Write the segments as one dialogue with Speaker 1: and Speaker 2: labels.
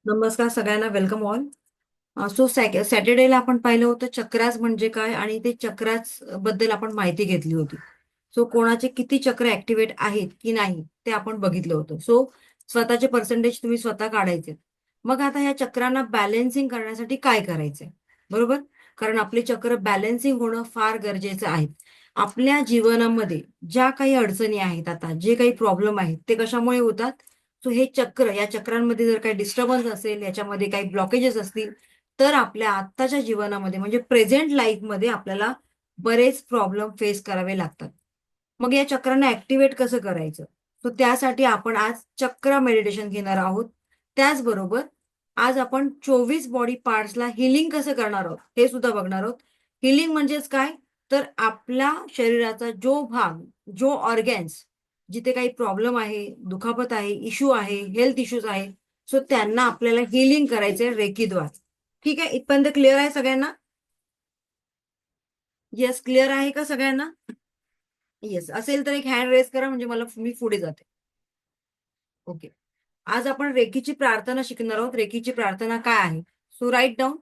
Speaker 1: नमस्कार सगळ्यांना, welcome all. So सॅटर्डेला आपण पाहिलं होतं चक्रास म्हणजे काय, आणि ते चक्रास बद्दल आपण माहिती घेतली होती. सो कोणाचे किती चक्र ऍक्टिव्हेट आहेत की नाही ते आपण बघितलं होतं. सो स्वतःचे पर्सेंटेज तुम्ही स्वतः काढायचे. मग आता या चक्रांना बॅलन्सिंग करण्यासाठी काय करायचंय, बरोबर? कारण आपले चक्र बॅलन्सिंग होणं फार गरजेचं आहे. आपल्या जीवनामध्ये ज्या काही अडचणी आहेत, आता जे काही प्रॉब्लेम आहेत, ते कशामुळे होतात? सो हे चक्र, या चक्रांमध्ये जर काही डिस्टर्बन्स असेल, याच्यामध्ये काही ब्लॉकेजेस असतील, तर आपल्या आत्ताच्या जीवनामध्ये म्हणजे प्रेझेंट लाईफमध्ये आपल्याला बरेच प्रॉब्लेम फेस करावे लागतात. मग या चक्रांना ऍक्टिव्हेट कसं करायचं? तर त्यासाठी आपण आज चक्र मेडिटेशन घेणार आहोत. त्याचबरोबर आज आपण 24 बॉडी पार्ट्सला हिलिंग कसं करणार आहोत हे सुद्धा बघणार आहोत. हिलिंग म्हणजेच काय? तर आपल्या शरीराचा जो भाग, जो ऑर्गॅन्स, जिथे काही प्रॉब्लेम आहे, दुखापत आहे, इश्यू आहे, हेल्थ इश्यूज आहे, सो त्यांना आपल्याला हिलिंग करायचंय रेकीद्वारे. ठीक आहे, इथपर्यंत क्लिअर आहे सगळ्यांना? येस, क्लिअर आहे का सगळ्यांना? येस असेल तर एक हँड रेस करा, म्हणजे मी पुढे जाते. ओके. आज आपण रेकीची प्रार्थना शिकणार आहोत. रेकीची प्रार्थना काय आहे? So write down.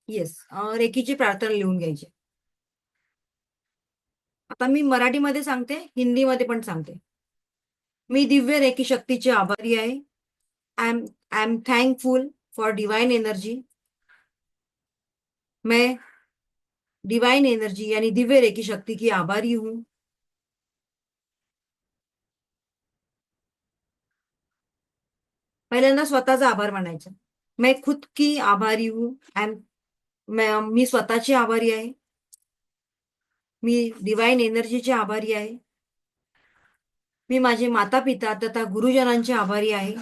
Speaker 1: येस, रेकीची प्रार्थना लिहून घ्यायची. आता मी मराठीमध्ये सांगते, हिंदीमध्ये पण सांगते. मी दिव्य रेकी शक्तीची आभारी आहे. I am thankful for divine energy. मैं डिवाइन एनर्जी यानी दिव्य रेकी शक्ति की आभारी हूं. पहिल्यांदा स्वतःचा आभार मानायचा. मैं खुद की आभारी हूं. मी स्वतःची आभारी आहे. मी डिवाइन एनर्जीचे आभारी आहे. मी माझे माता पिता तथा गुरुजनांचे आभारी आहे.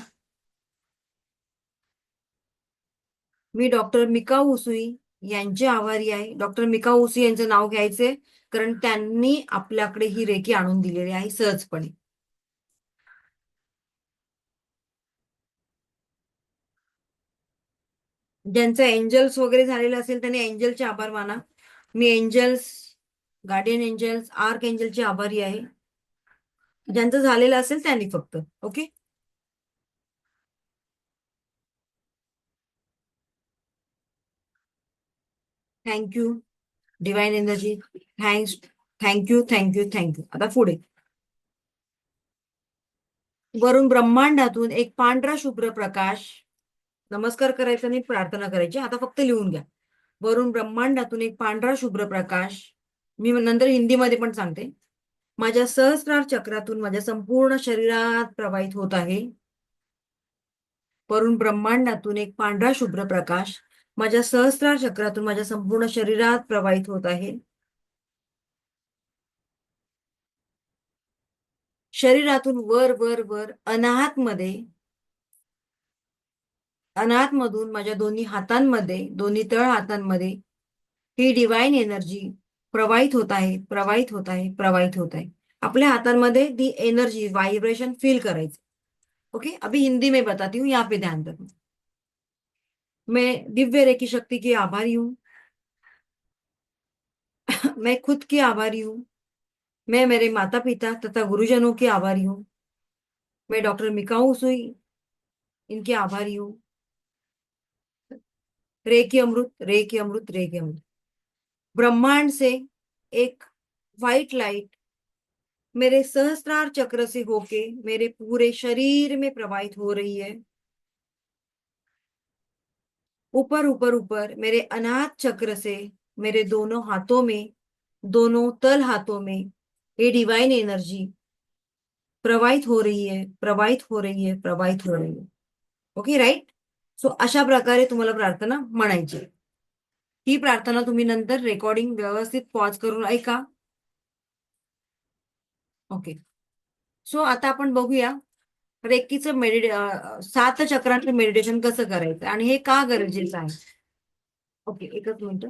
Speaker 1: मी डॉक्टर मिका उसुई यांचे आभारी आहे. डॉक्टर मिका उसुई यांचं नाव घ्यायचे, कारण त्यांनी आपल्याकडे ही रेकी आणून दिलेली आहे सहजपणे. ज्यांचं एंजल्स वगैरे झालेलं असेल त्यांनी एंजलचे आभार माना. मी एंजल्स, गार्डियन एंजल्स, आर्क एंजलचे आभारी आहे. ज्यांचं झालेलं असेल त्यांनी फक्त. Okay. Thank you divine energy. Thanks. Thank you, thank you, thank you. आता पुढे. वरून ब्रह्मांडातून एक पांढरा शुभ्र प्रकाश. नमस्कार करायचा आणि प्रार्थना करायची, आता फक्त लिहून घ्या. वरून ब्रह्मांडातून एक पांढरा शुभ्र प्रकाश, मी नंतर हिंदीमध्ये पण सांगते, माझ्या सहस्रार चक्रातून माझ्या संपूर्ण शरीरात प्रवाहित होत आहे. वरून ब्रह्मांडातून एक पांढरा शुभ्र प्रकाश माझ्या सहस्रार चक्रातून माझ्या संपूर्ण शरीरात प्रवाहित होत आहे. शरीरातून वर वर वर अनाहत मधून माझ्या दोन्ही हातांमध्ये, दोन्ही तळ हातांमध्ये ही डिवाइन एनर्जी प्रवाहित होत आहे, प्रवाहित होत आहे, प्रवाहित होत आहे. आपल्या हातांमध्ये दी एनर्जी वाइब्रेशन फील करायचं. ओके, अभी हिंदी में बताती हूँ, यहाँ पे ध्यान रखना. मैं दिव्य रेकी शक्ति की आभारी हूँ. मैं खुद की आभारी हूँ. मैं मेरे माता पिता तथा गुरुजनों की आभारी हूँ. मैं डॉक्टर मिकाऊ सुई इनकी आभारी हूँ. रेकी अमृत, रेकी अमृत, रेकी अमृत. ब्रह्मांड से एक व्हाइट लाइट मेरे सहस्त्रार चक्र से होके मेरे पूरे शरीर में प्रवाहित हो रही है. ऊपर ऊपर ऊपर मेरे अनाहत चक्र से मेरे दोनों हाथों में, दोनों तल हाथों में ये डिवाइन एनर्जी प्रवाहित हो रही है, प्रवाहित हो रही है, प्रवाहित हो रही है. Okay, right. सो अशा प्रकारे तुम्हाला प्रार्थना म्हणायची. ही प्रार्थना तुम्ही नंतर रेकॉर्डिंग व्यवस्थित पॉज करून ऐका. ओके. सो आता आपण बघूया रेकीचं 7 चक्रांचं मेडिटेशन कसं करायचं आणि हे का गरजेचं आहे. ओके, एकच मिनिट.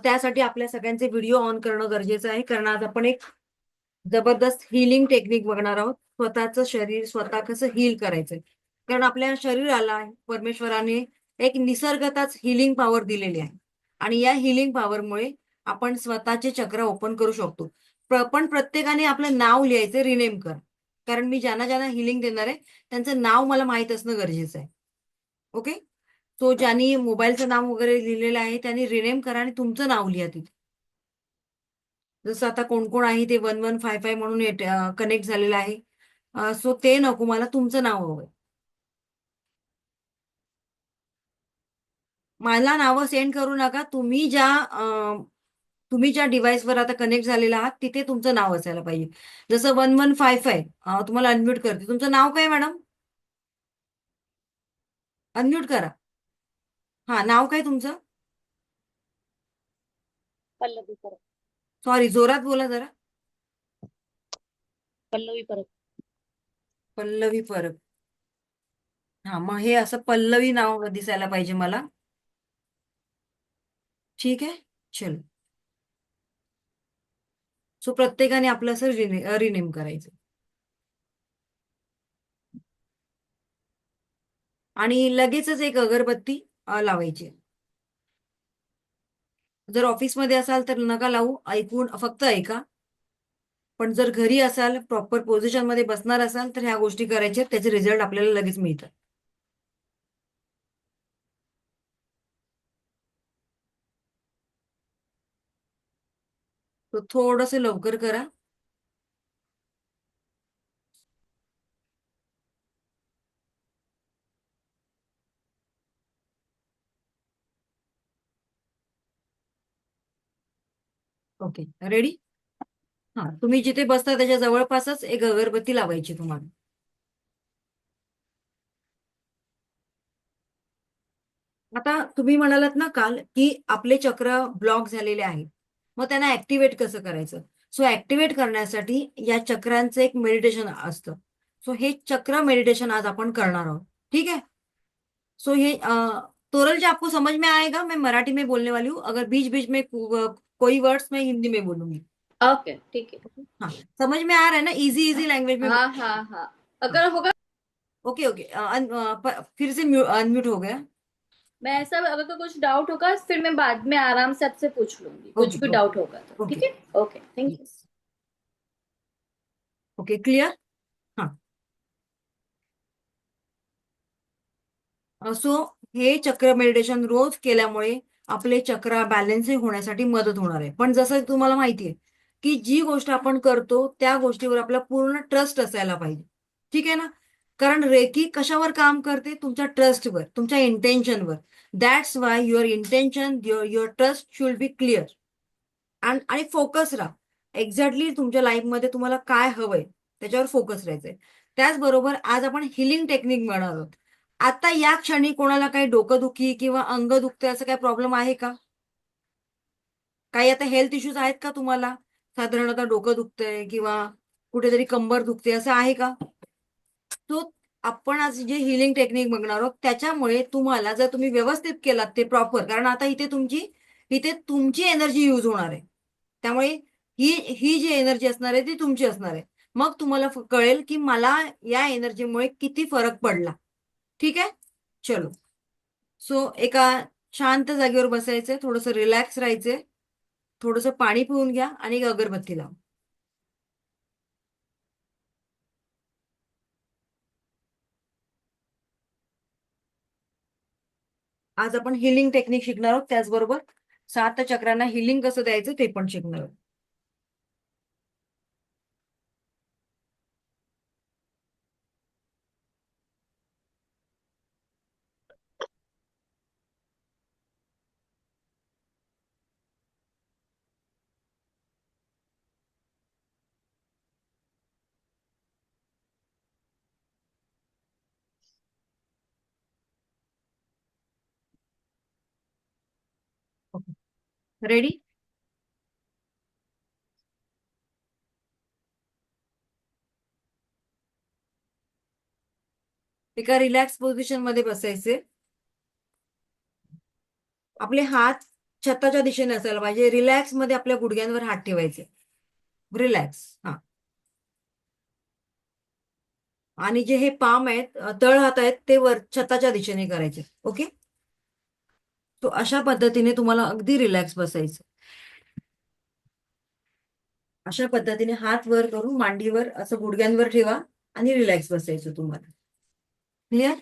Speaker 1: त्यासाठी आपल्या सगळ्यांचे व्हिडिओ ऑन करणं गरजेचं आहे, कारण आज आपण एक जबरदस्त हिलिंग टेक्निक बघणार आहोत. स्वतःचं शरीर स्वतः कसं हील करायचंय, कारण आपल्या शरीराला परमेश्वराने एक निसर्गताच हिलिंग पॉवर दिलेली आहे, आणि या हिलिंग पॉवरमुळे आपण स्वतःचे चक्र ओपन करू शकतो. पण प्रत्येकाने आपलं नाव लिहायचं, रिनेम कर. कारण मी ज्यांना ज्यांना हिलिंग देणार आहे त्यांचं नाव मला माहित असणं गरजेचं आहे. ओके. तो ज्यांनी मोबाईलचं नाव वगैरे लिहिलेलं आहे त्यांनी रिनेम करा आणि तुमचं नाव लिहा तिथे. जसं आता कोण कोण आहे ते 1155 म्हणून कनेक्ट झालेलं आहे. सो ते नको, मला तुमचं नाव हवंय. मला नावं सेंड करू नका. तुम्ही ज्या डिव्हाइसवर आता कनेक्ट झालेला आहात तिथे तुमचं नाव असायला पाहिजे. जसं 1155 तुम्हाला अनम्यूट करते. तुमचं नाव काय मॅडम? अनम्यूट करा. हा, नाव काय तुमचं?
Speaker 2: पल्लवी परब.
Speaker 1: सॉरी, जोरात बोला जरा.
Speaker 2: पल्लवी परब.
Speaker 1: पल्लवी परब. हा, मग हे असं पल्लवी नाव दिसायला पाहिजे मला. ठीक आहे, चलो. सो प्रत्येकाने आपलं असं रिनेम करायचं. आणि लगेचच एक अगरबत्ती लावायची. जर ऑफिसमध्ये असाल तर नका लावू, ऐकून फक्त ऐका. पण जर घरी असाल, प्रॉपर पोझिशन मध्ये बसणार असाल तर ह्या गोष्टी करायच्या, त्याचे रिझल्ट आपल्याला लगेच मिळतात. तो थोडस लवकर करा. Okay, ready? हा, तुम्ही जिथे बसता त्याच्या जवळपासच एक अगरबत्ती लावायची तुम्हाला. आता तुम्ही म्हणालात ना काल की आपले चक्र ब्लॉक झालेले आहेत, मग त्यांना ऍक्टिव्हेट कसं करायचं? सो ऍक्टिव्हेट करण्यासाठी या चक्रांचं एक मेडिटेशन असतं. सो हे चक्र मेडिटेशन आज आपण करणार आहोत. ठीक है? सो ये तोरल जी आपको समझ में आएगा, मैं मराठी में बोलने वाली हूँ, अगर बीच बीच में कोई वर्ड्स मैं हिंदी में बोलूंगी.
Speaker 2: ओके, ठीक है।
Speaker 1: हाँ, समझ में आ रहा है ना? इजी इजी लैंग्वेज में
Speaker 2: हाँ हाँ हाँ,
Speaker 1: हाँ,
Speaker 2: अगर होगा।
Speaker 1: Okay okay. फिर से अनम्यूट हो गया।
Speaker 2: मैं ऐसा, अगर तो कुछ डाउट होगा फिर मैं बाद में आराम से आपसे पूछ लूंगी, कुछ
Speaker 1: ओके
Speaker 2: भी
Speaker 1: ओके
Speaker 2: डाउट होगा तो।
Speaker 1: ओके।
Speaker 2: ठीक है। Okay, thank you.
Speaker 1: Yes. Okay, clear? हाँ। सो हे चक्र मेडिटेशन रोज केल्यामुळे आपले चक्र बॅलन्स होण्यासाठी मदत होणार आहे. पण जसं तुम्हाला माहितीये की जी गोष्ट आपण करतो त्या गोष्टीवर आपला पूर्ण ट्रस्ट असायला पाहिजे. ठीक आहे ना? कारण रेकी कशावर काम करते? तुमच्या ट्रस्टवर, तुमच्या इंटेन्शनवर. That's why your intention, your trust should be clear. आणि फोकस राहा. एक्झॅक्टली तुमच्या लाईफमध्ये तुम्हाला काय हवंय त्याच्यावर फोकस राहायचंय. त्याचबरोबर आज आपण हिलिंग टेक्निक म्हणणार आहोत. आता या क्षणी कोणाला काही डोकंदुखी किंवा अंग दुखते असं काही प्रॉब्लेम आहे का? काही आता हेल्थ इश्यूज आहेत का तुम्हाला? साधारणतः डोकं दुखतंय किंवा कुठेतरी कंबर दुखते असं आहे का? तो आपण आज जे हिलिंग टेक्निक बघणार आहोत त्याच्यामुळे तुम्हाला, जर तुम्ही व्यवस्थित केलात ते प्रॉपर, कारण आता इथे तुमची एनर्जी यूज होणार आहे. त्यामुळे ही ही जी एनर्जी असणार आहे ती तुमची असणार आहे. मग तुम्हाला कळेल की मला या एनर्जीमुळे किती फरक पडला. ठीक आहे, चलो. सो एका शांत जागेवर बसायचंय, थोडंसं रिलॅक्स राहायचंय, थोडंसं पाणी पिऊन घ्या आणि एक अगरबत्ती लावा. आज आपण हिलिंग टेक्निक शिकणार आहोत, त्याचबरोबर 7 चक्रांना हिलिंग कसं द्यायचं ते पण शिकणार आहोत. रेडी? एका रिलॅक्स पोझिशन मध्ये बसायचे. आपले हात छताच्या दिशेने असायला पाहिजे. रिलॅक्स मध्ये आपल्या गुडघ्यांवर हात ठेवायचे. रिलॅक्स. हा. आणि जे हे पाम आहेत, तळ हात आहेत, ते वर छताच्या दिशेने करायचे. ओके. तो अशा पद्धतीने तुम्हाला अगदी रिलॅक्स बसायचं. अशा पद्धतीने हात वर करून मांडीवर असं गुडघ्यांवर ठेवा. आणि रिलॅक्स बसायचं तुम्हाला. क्लिअर?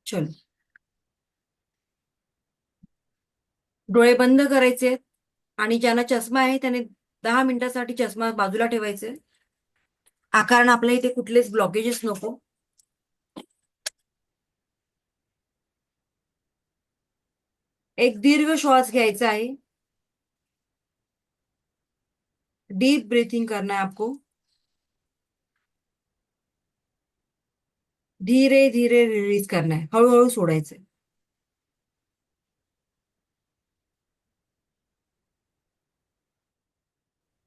Speaker 1: चलो. डोळे बंद करायचे आणि ज्यांना चष्मा आहे त्याने 10 मिनिटासाठी चष्मा बाजूला ठेवायचे. कारण आपल्या इथे कुठलेच ब्लॉकेजेस नको. एक दीर्घ श्वास घ्यायचा आहे. डीप ब्रीथिंग करना है आपको. धीरे धीरे रिलीज करना है, हळूहळू सोडायचंय.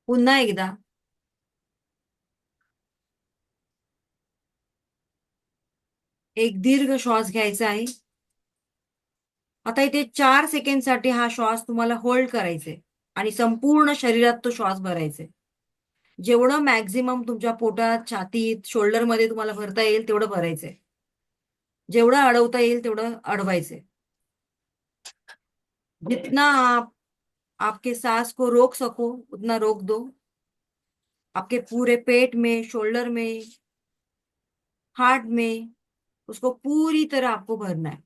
Speaker 1: पुन्हा एकदा. एक दीर्घ श्वास घ्यायचा आहे. आता इथे 4 सेकंडसाठी हा श्वास तुम्हाला होल्ड करायचे आणि संपूर्ण शरीरात तो श्वास भरायचे. जेवढं मॅक्झिमम तुमच्या पोटात, छातीत, शोल्डरमध्ये तुम्हाला भरता येईल तेवढं भरायचंय. जेवढं अडवता येईल तेवढं अडवायचंय. जितना आप आपके सांस को रोक सको उतना रोक दो. आपके पूरे पेट में, शोल्डर में, हार्ट में उसको पूरी तरह आपको भरना है.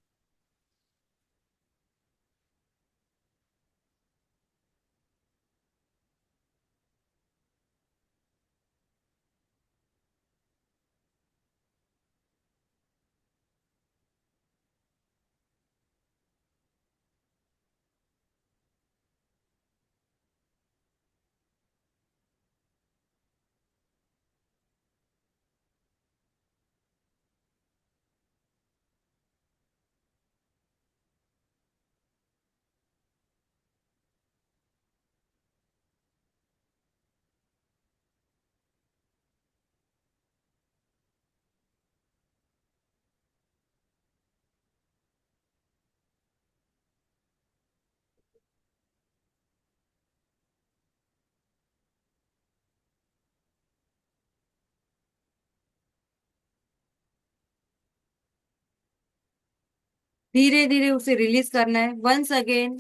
Speaker 1: धीरे धीरे उसे रिलीज करना है. वंस अगेन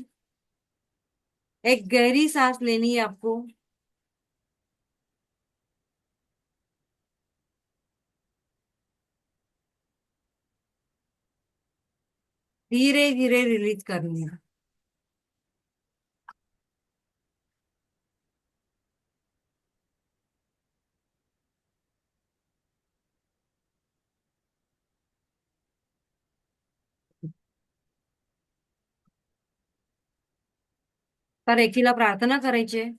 Speaker 1: एक गहरी सांस लेनी है आपको. धीरे धीरे रिलीज करनी है. तर एकीला प्रार्थना करायची आहे.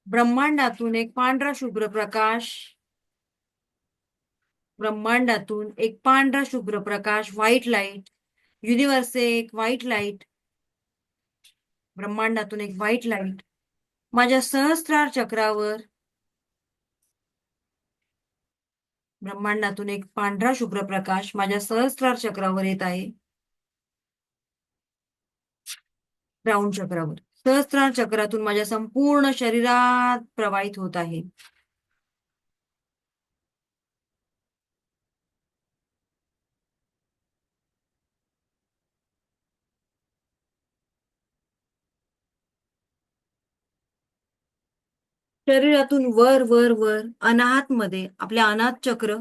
Speaker 1: ब्रह्मांडातून एक पांढरा शुभ्र प्रकाश, ब्रह्मांडातून एक पांढरा शुभ्र प्रकाश, व्हाईट लाईट, युनिवर्स से एक व्हाईट लाईट, ब्रह्मांडातून एक व्हाईट लाईट माझ्या सहस्त्रार चक्रावर, ब्रह्मांडातून एक पांढरा शुभ्र प्रकाश माझ्या सहस्त्रार चक्रावर येत आहे. क्राउन चक्रावर, सहस्त्रार चक्रातून माझ्या संपूर्ण शरीरात प्रवाहित होत आहे. शरीरातून वर वर वर अनाहत मध्ये आपल्या अनाहत चक्र,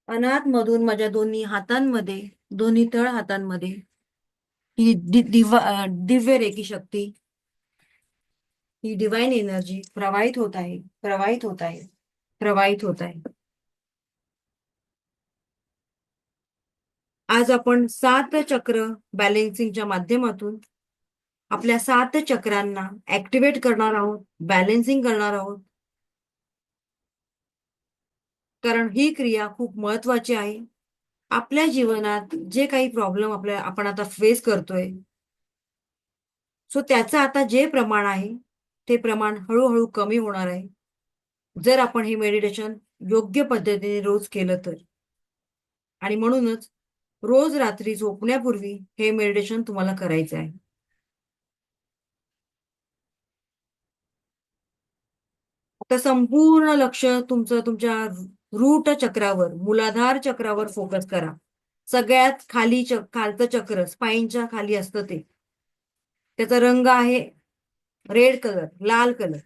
Speaker 1: अनाहत मधून माझ्या दोन्ही हातांमध्ये, दोन्ही तळ हातांमध्ये ही दिव्य रेकी शक्ती, ही डिवाइन एनर्जी प्रवाहित होत आहे, प्रवाहित होत आहे, प्रवाहित होत आहे. आज आपण 7 चक्र बॅलेन्सिंगच्या माध्यमातून आपल्या 7 चक्रांना ऍक्टिव्हेट करणार आहोत, बॅलेन्सिंग करणार आहोत. कारण ही क्रिया खूप महत्वाची आहे. आपल्या जीवनात जे काही प्रॉब्लेम आपण आता फेस करतोय, सो त्याचं आता जे प्रमाण आहे ते प्रमाण हळूहळू कमी होणार आहे जर आपण हे मेडिटेशन योग्य पद्धतीने रोज केलं तर. आणि म्हणूनच रोज रात्री झोपण्यापूर्वी हे मेडिटेशन तुम्हाला करायचं आहे. आता संपूर्ण लक्ष तुमचं तुमच्या रूट चक्रावर, मूलाधार चक्रावर फोकस करा. सगळ्यात खालचं चक्र, स्पाईनच्या खाली असतं ते. त्याचा रंग आहे रेड कलर, लाल कलर.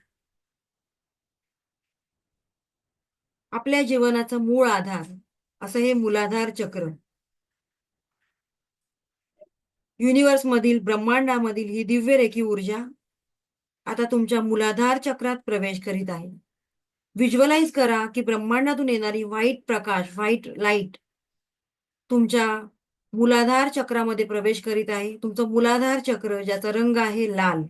Speaker 1: आपल्या जीवनाचा मूळ आधार असं हे मूलाधार चक्र, युनिव्हर्स मधील, ब्रह्मांडामधील ही दिव्य रेखी ऊर्जा आता तुमच्या मूलाधार चक्रात प्रवेश करीत आहे. व्हिज्युअलाइज करा की ब्रह्मांडातून येणारी व्हाईट प्रकाश, व्हाईट लाईट तुमच्या मूलाधार चक्रामध्ये प्रवेश करीत आहे. तुमचं मूलाधार चक्र ज्याचा रंग आहे लाल.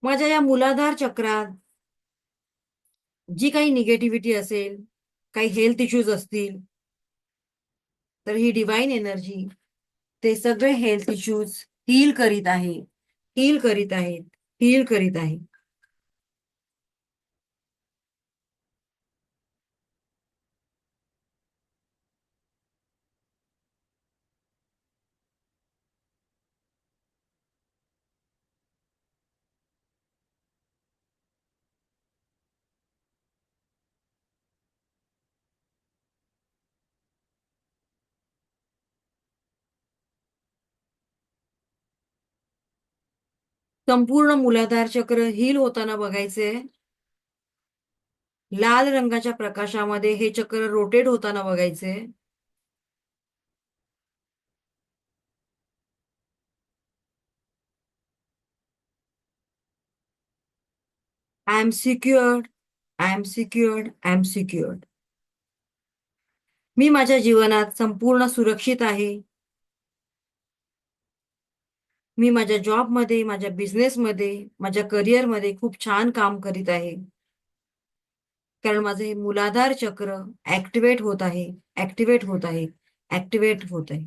Speaker 1: माझ्या या मूलाधार चक्रात जी काही निगेटिव्हिटी असेल, काही हेल्थ इश्यूज असतील, तर ही डिवाइन एनर्जी ते सगळे हेल्थ इश्यूज हील करीत आहे, हील करीत आहेत, हील करीत आहे. संपूर्ण मूलाधार चक्र हील होताना बघायचे. लाल रंगाच्या प्रकाशामध्ये हे चक्र रोटेट होताना बघायचे. I am secured, I am secured, I am secured. मी माझ्या जीवनात संपूर्ण सुरक्षित आहे. मी माझ्या जॉबमध्ये, माझ्या बिझनेसमध्ये, माझ्या करिअरमध्ये खूप छान काम करीत आहे. कारण माझं हे मूलाधार चक्र ऍक्टिव्हेट होत आहे, ऍक्टिव्हेट होत आहे, ऍक्टिव्हेट होत आहे.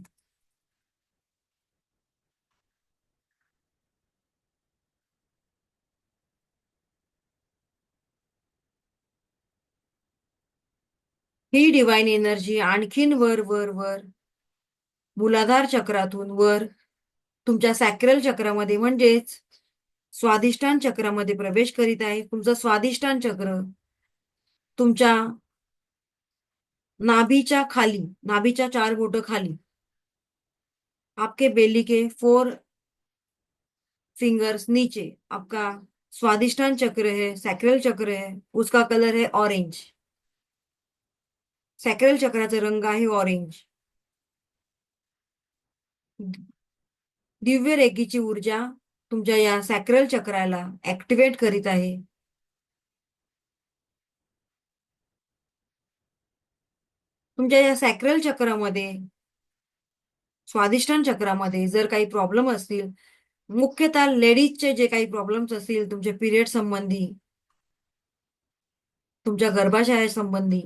Speaker 1: ही डिवाइन एनर्जी आणखीन वर वर वर मूलाधार चक्रातून वर तुमच्या सॅक्रल चक्रामध्ये म्हणजेच स्वादिष्टान चक्रामध्ये प्रवेश करीत आहे. तुमचं स्वादिष्टान चक्र तुमच्या नाभीच्या खाली, नाभीच्या 4 बोटं खाली, आपके बेली के 4 फिंगर्स नीचे आपका स्वादिष्टान चक्र है, सैक्रल चक्र है, उसका कलर है ऑरेंज. सॅक्रल चक्राचा रंग आहे ऑरेंज. दिव्य रेखीची ऊर्जा तुमच्या या सॅक्रल चक्राला ऍक्टिव्हेट करीत आहे. तुमच्या या सॅक्रल चक्रामध्ये, स्वादिष्टान चक्रामध्ये जर काही प्रॉब्लेम असतील, मुख्यतः लेडीजचे जे काही प्रॉब्लेम्स असतील, तुमचे पिरियड संबंधी, तुमच्या गर्भाशया संबंधी,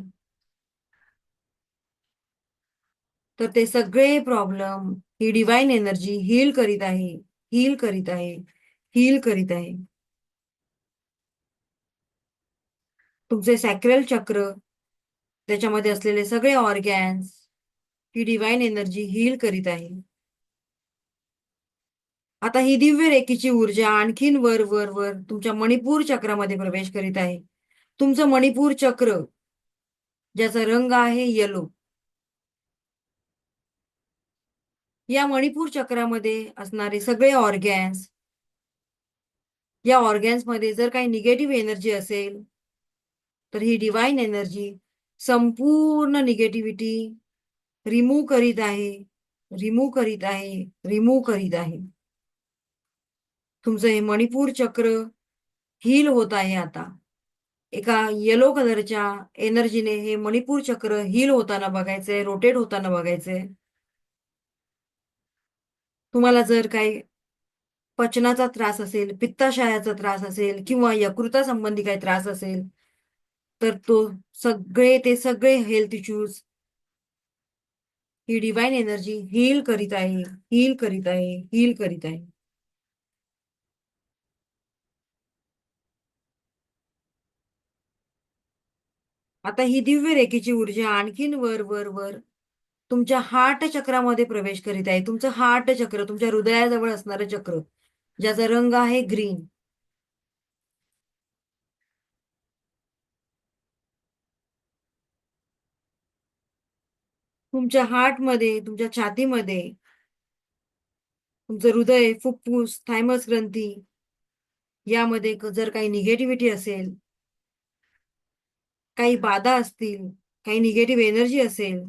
Speaker 1: तर ते सगळे प्रॉब्लेम ही डिवाइन एनर्जी हील करीत आहे, हील करीत आहे, हील करीत आहे. तुमचे सॅक्रल चक्र, त्याच्यामध्ये असलेले सगळे ऑर्गॅन्स ही डिवाइन एनर्जी हील करीत आहे. आता ही दिव्य रेखीची ऊर्जा आणखीन वर वर वर तुमच्या मणिपूर चक्रामध्ये प्रवेश करीत आहे. तुमचं मणिपूर चक्र ज्याचा रंग आहे येलो. या मणिपूर चक्रामध्ये असणारे सगळे ऑर्गॅन्स, या ऑर्गॅन्स मध्ये जर काही निगेटिव्ह एनर्जी असेल, तर ही डिवाइन एनर्जी संपूर्ण निगेटिव्हिटी रिमूव्ह करीत आहे, रिमूव्ह करीत आहे, रिमूव्ह करीत आहे. तुमचं हे मणिपूर चक्र हील होत आहे. आता एका येलो कलरच्या एनर्जीने हे मणिपूर चक्र हील होताना बघायचंय, रोटेट होताना बघायचंय. तुम्हाला जर काही पचनाचा त्रास असेल, पित्ताशयाचा त्रास असेल किंवा यकृता संबंधी काही त्रास असेल, तर ते सगळे हेल्थ इश्यूज ही डिवाइन एनर्जी हील करीत आहे, हील करीत आहे, हील करीत आहे. आता ही दिव्य रेखेची ऊर्जा आणखीन वर वर वर तुमच्या हार्ट चक्रामध्ये प्रवेश करीत आहे. तुमचं हार्ट चक्र, तुमच्या हृदयाजवळ असणारं चक्र ज्याचा रंग आहे ग्रीन. तुमच्या हार्टमध्ये, तुमच्या छातीमध्ये, तुमचं हृदय, फुफ्फुस, थायमस ग्रंथी यामध्ये जर काही निगेटिव्हिटी असेल, काही बाधा असतील, काही निगेटिव्ह एनर्जी असेल,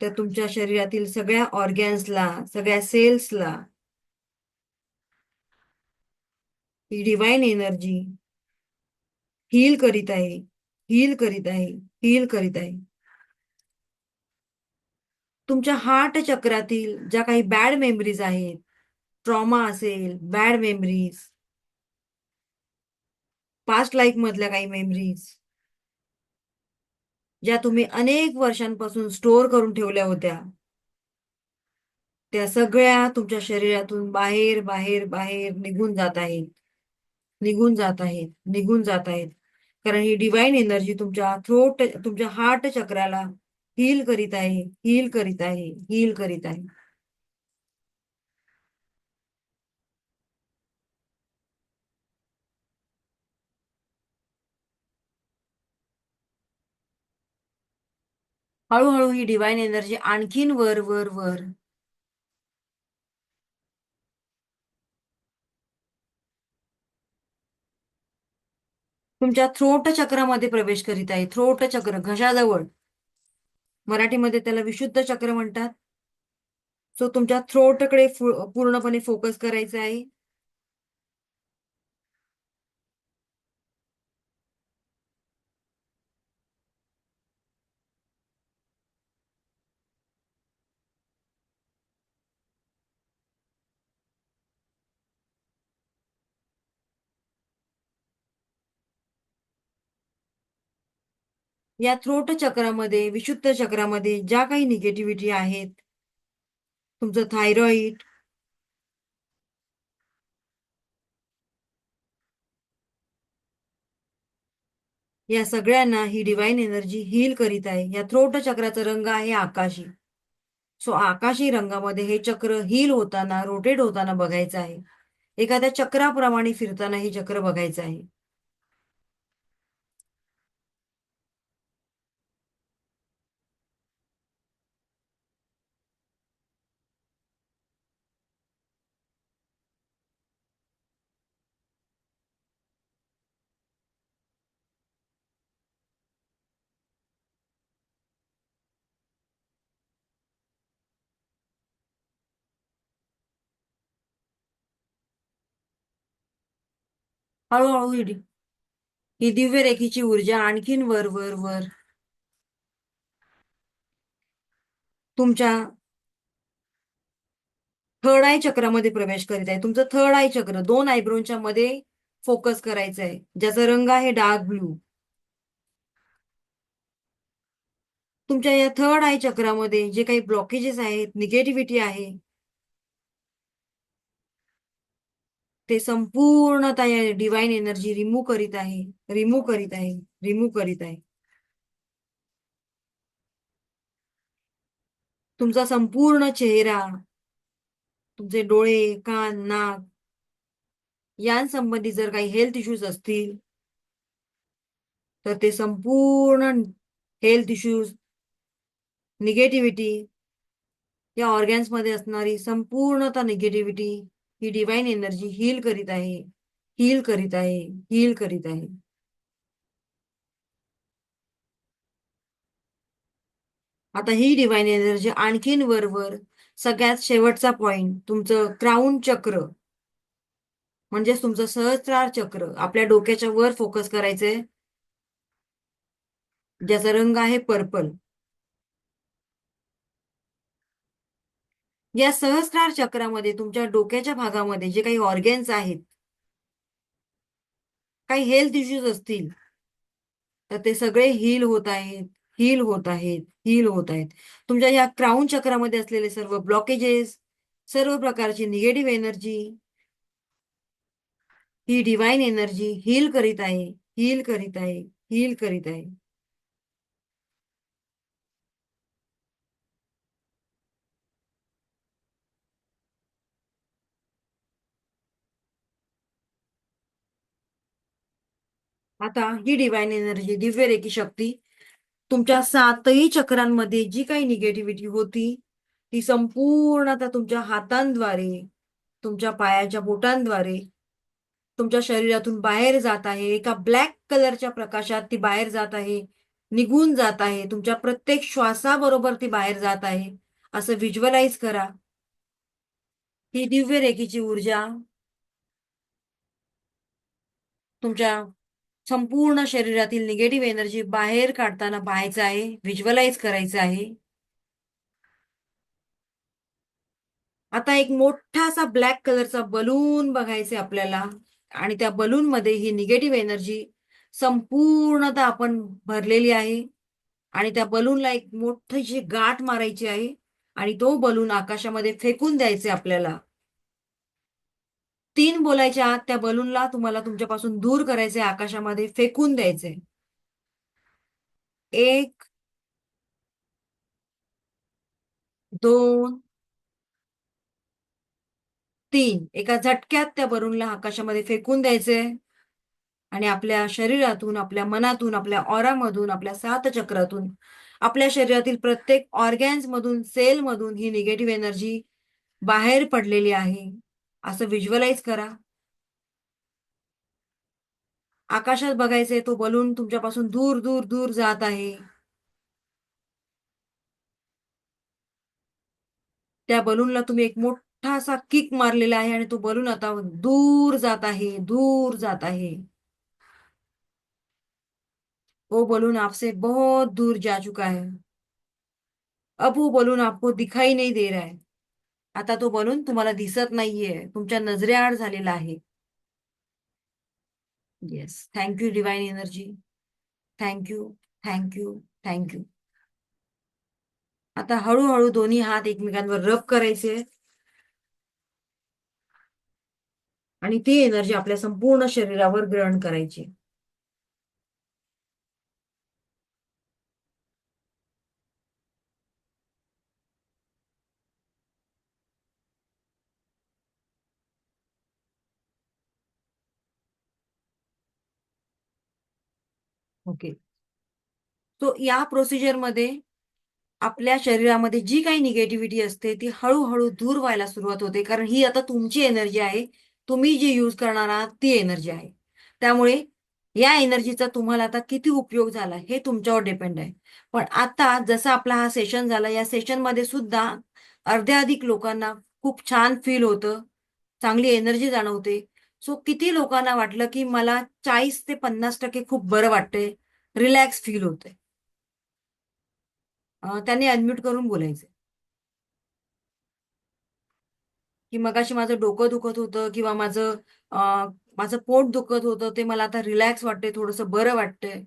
Speaker 1: तर तुमच्या शरीरातील सगळ्या ऑर्गॅन्सला, सगळ्या सेल्सला ही डिवाइन एनर्जी हील करीत आहे, हील करीत आहे, हील करीत आहे. तुमच्या हार्ट चक्रातील ज्या काही बॅड मेमरीज आहेत, ट्रॉमा असेल, बॅड मेमरीज, पास्ट लाईफ मधल्या काही मेमरीज, ज्या तुम्ही अनेक वर्षांपासून स्टोअर करून ठेवल्या होत्या, त्या सगळ्या तुमच्या शरीरातून बाहेर बाहेर बाहेर निघून जात आहेत, निघून जात आहेत, निघून जात आहेत. कारण ही डिवाइन एनर्जी तुमच्या तुमच्या हार्ट चक्राला हील करीत आहे, हील करीत आहे, हील करीत आहे. हळूहळू ही डिवाइन एनर्जी आणखीन वर वर वर तुमच्या थ्रोट चक्रामध्ये प्रवेश करीत आहे. थ्रोट चक्र, घशाजवळ, मराठीमध्ये त्याला विशुद्ध चक्र म्हणतात. सो तुमच्या थ्रोटकडे पूर्णपणे फोकस करायचा आहे. या थ्रोट चक्रामध्ये, विशुद्ध चक्रामध्ये ज्या काही निगेटिव्हिटी आहेत, तुमचं थायरॉइड, या सगळ्यांना ही डिवाइन एनर्जी हील करीत आहे. या थ्रोट चक्राचा रंग आहे आकाशी. सो आकाशी रंगामध्ये हे चक्र हील होताना, रोटेट होताना बघायचं आहे. एखाद्या चक्राप्रमाणे फिरताना हे चक्र बघायचं आहे. हळूहळू ही दिव्य रेखीची ऊर्जा आणखीन वर वर वर तुमच्या थर्ड आय चक्रामध्ये प्रवेश करीत आहे. तुमचं थर्ड आय चक्र 2 आयब्रोच्या मध्ये फोकस करायचं आहे, ज्याचा रंग आहे डार्क ब्लू. तुमच्या या थर्ड आय चक्रामध्ये जे काही ब्लॉकेजेस आहेत, निगेटिव्हिटी आहे, ते संपूर्णतः या डिवाइन एनर्जी रिमूव्ह करीत आहे, रिमूव्ह करीत आहे, रिमूव्ह करीत आहे. तुमचा संपूर्ण चेहरा, तुमचे डोळे, कान, नाक यांसंबंधी जर काही हेल्थ इश्यूज असतील, तर ते संपूर्ण हेल्थ इश्यूज, निगेटिव्हिटी, या ऑर्गॅन्स मध्ये असणारी संपूर्णतः निगेटिव्हिटी ही डिवाइन एनर्जी हील करीत आहे, हील करीत आहे, हील करीत आहे. आता ही डिवाइन एनर्जी आणखीन वरवर, सगळ्यात शेवटचा पॉइंट तुमचं क्राउन चक्र, म्हणजेच तुमचं सहस्त्रार चक्र, आपल्या डोक्याच्या वर फोकस करायचंय, ज्याचा रंग आहे पर्पल. या सहस्त्रार चक्रामध्ये तुमच्या डोक्याच्या भागामध्ये जे काही ऑर्गॅन्स आहेत, काही हेल्थ इश्यूज असतील, तर ते सगळे हील होत आहेत, हील होत आहेत, हील होत आहेत. तुमच्या या क्राउन चक्रामध्ये असलेले सर्व ब्लॉकेजेस, सर्व प्रकारची निगेटिव्ह एनर्जी ही डिवाइन एनर्जी हील करीत आहे, हील करीत आहे, हील करीत आहे. आता ही डिवाइन एनर्जी, दिव्य रेखी शक्ती तुमच्या 7ही चक्रांमध्ये जी काही निगेटिव्हिटी होती ती संपूर्ण आता तुमच्या हातांद्वारे, तुमच्या पायाच्या बोटांद्वारे तुमच्या शरीरातून बाहेर जात आहे. एका ब्लॅक कलरच्या प्रकाशात ती बाहेर जात आहे, निघून जात आहे. तुमच्या प्रत्येक श्वासाबरोबर ती बाहेर जात आहे. असं व्हिज्युअलाइज करा. ही दिव्य रेखीची ऊर्जा तुमच्या संपूर्ण शरीरातील निगेटिव्ह एनर्जी बाहेर काढताना पाहायचं आहे, व्हिज्युअलाइज करायचं आहे. आता एक मोठासा ब्लॅक कलरचा बलून बघायचा आपल्याला आणि त्या बलून मध्ये ही निगेटिव्ह एनर्जी संपूर्णतः आपण भरलेली आहे आणि त्या बलूनला एक मोठीशी गाठ मारायची आहे आणि तो बलून आकाशामध्ये फेकून द्यायचे आपल्याला. 3 बोलायच्या आत त्या बलूनला तुम्हाला तुमच्यापासून दूर करायचे, आकाशामध्ये फेकून द्यायचे. 1, 2, 3 एका झटक्यात त्या बलूनला आकाशामध्ये फेकून द्यायचे आणि आपल्या शरीरातून, आपल्या मनातून, आपल्या ऑरामधून, आपल्या 7 चक्रातून, आपल्या शरीरातील प्रत्येक ऑर्गॅन्स मधून, सेल मधून ही निगेटिव्ह एनर्जी बाहेर पडलेली आहे असं व्हिज्युअलाइज करा. आकाशात बघायचे, तो बलून तुमच्यापासून दूर दूर दूर जात आहे. त्या बलूनला तुम्ही एक मोठासा किक मारलेला आहे आणि तो बलून आता दूर जात आहे, दूर जात आहे. वो बलून आपसे बहुत दूर जा चुका है. अब वो बलून आपको दिखाई नहीं दे रहा है. आता तो बलून तुम्हाला दिसत नाहीये, तुमच्या नजरेआड झालेला आहे. Yes, thank you divine energy. Thank you, thank you, thank you. आता हळूहळू दोन्ही हात एकमेकांवर रब करायचे आणि ती एनर्जी आपल्या संपूर्ण शरीरावर ग्रहण करायची. ओके. तो या प्रोसिजरमध्ये आपल्या शरीरामध्ये जी काही निगेटिव्हिटी असते ती हळूहळू दूर व्हायला सुरुवात होते, कारण ही आता तुमची एनर्जी आहे. तुम्ही जी यूज करणार आहात ती एनर्जी आहे. त्यामुळे या एनर्जीचा तुम्हाला आता किती उपयोग झाला हे तुमच्यावर डिपेंड आहे. पण आता जसा आपला हा सेशन झाला, या सेशन मध्ये सुद्धा अर्ध्याधिक लोकांना खूप छान फील होतं, चांगली एनर्जी जाणवते. सो किती लोकांना वाटलं की मला 40 ते 50% खूप बरं वाटतंय, रिलॅक्स फील होतंय. त्यांनी अनम्यूट करून बोलायचे की मगाशी माझं डोकं दुखत होतं किंवा माझं पोट दुखत होतं, ते मला आता रिलॅक्स वाटतंय, थोडंसं बरं वाटतंय.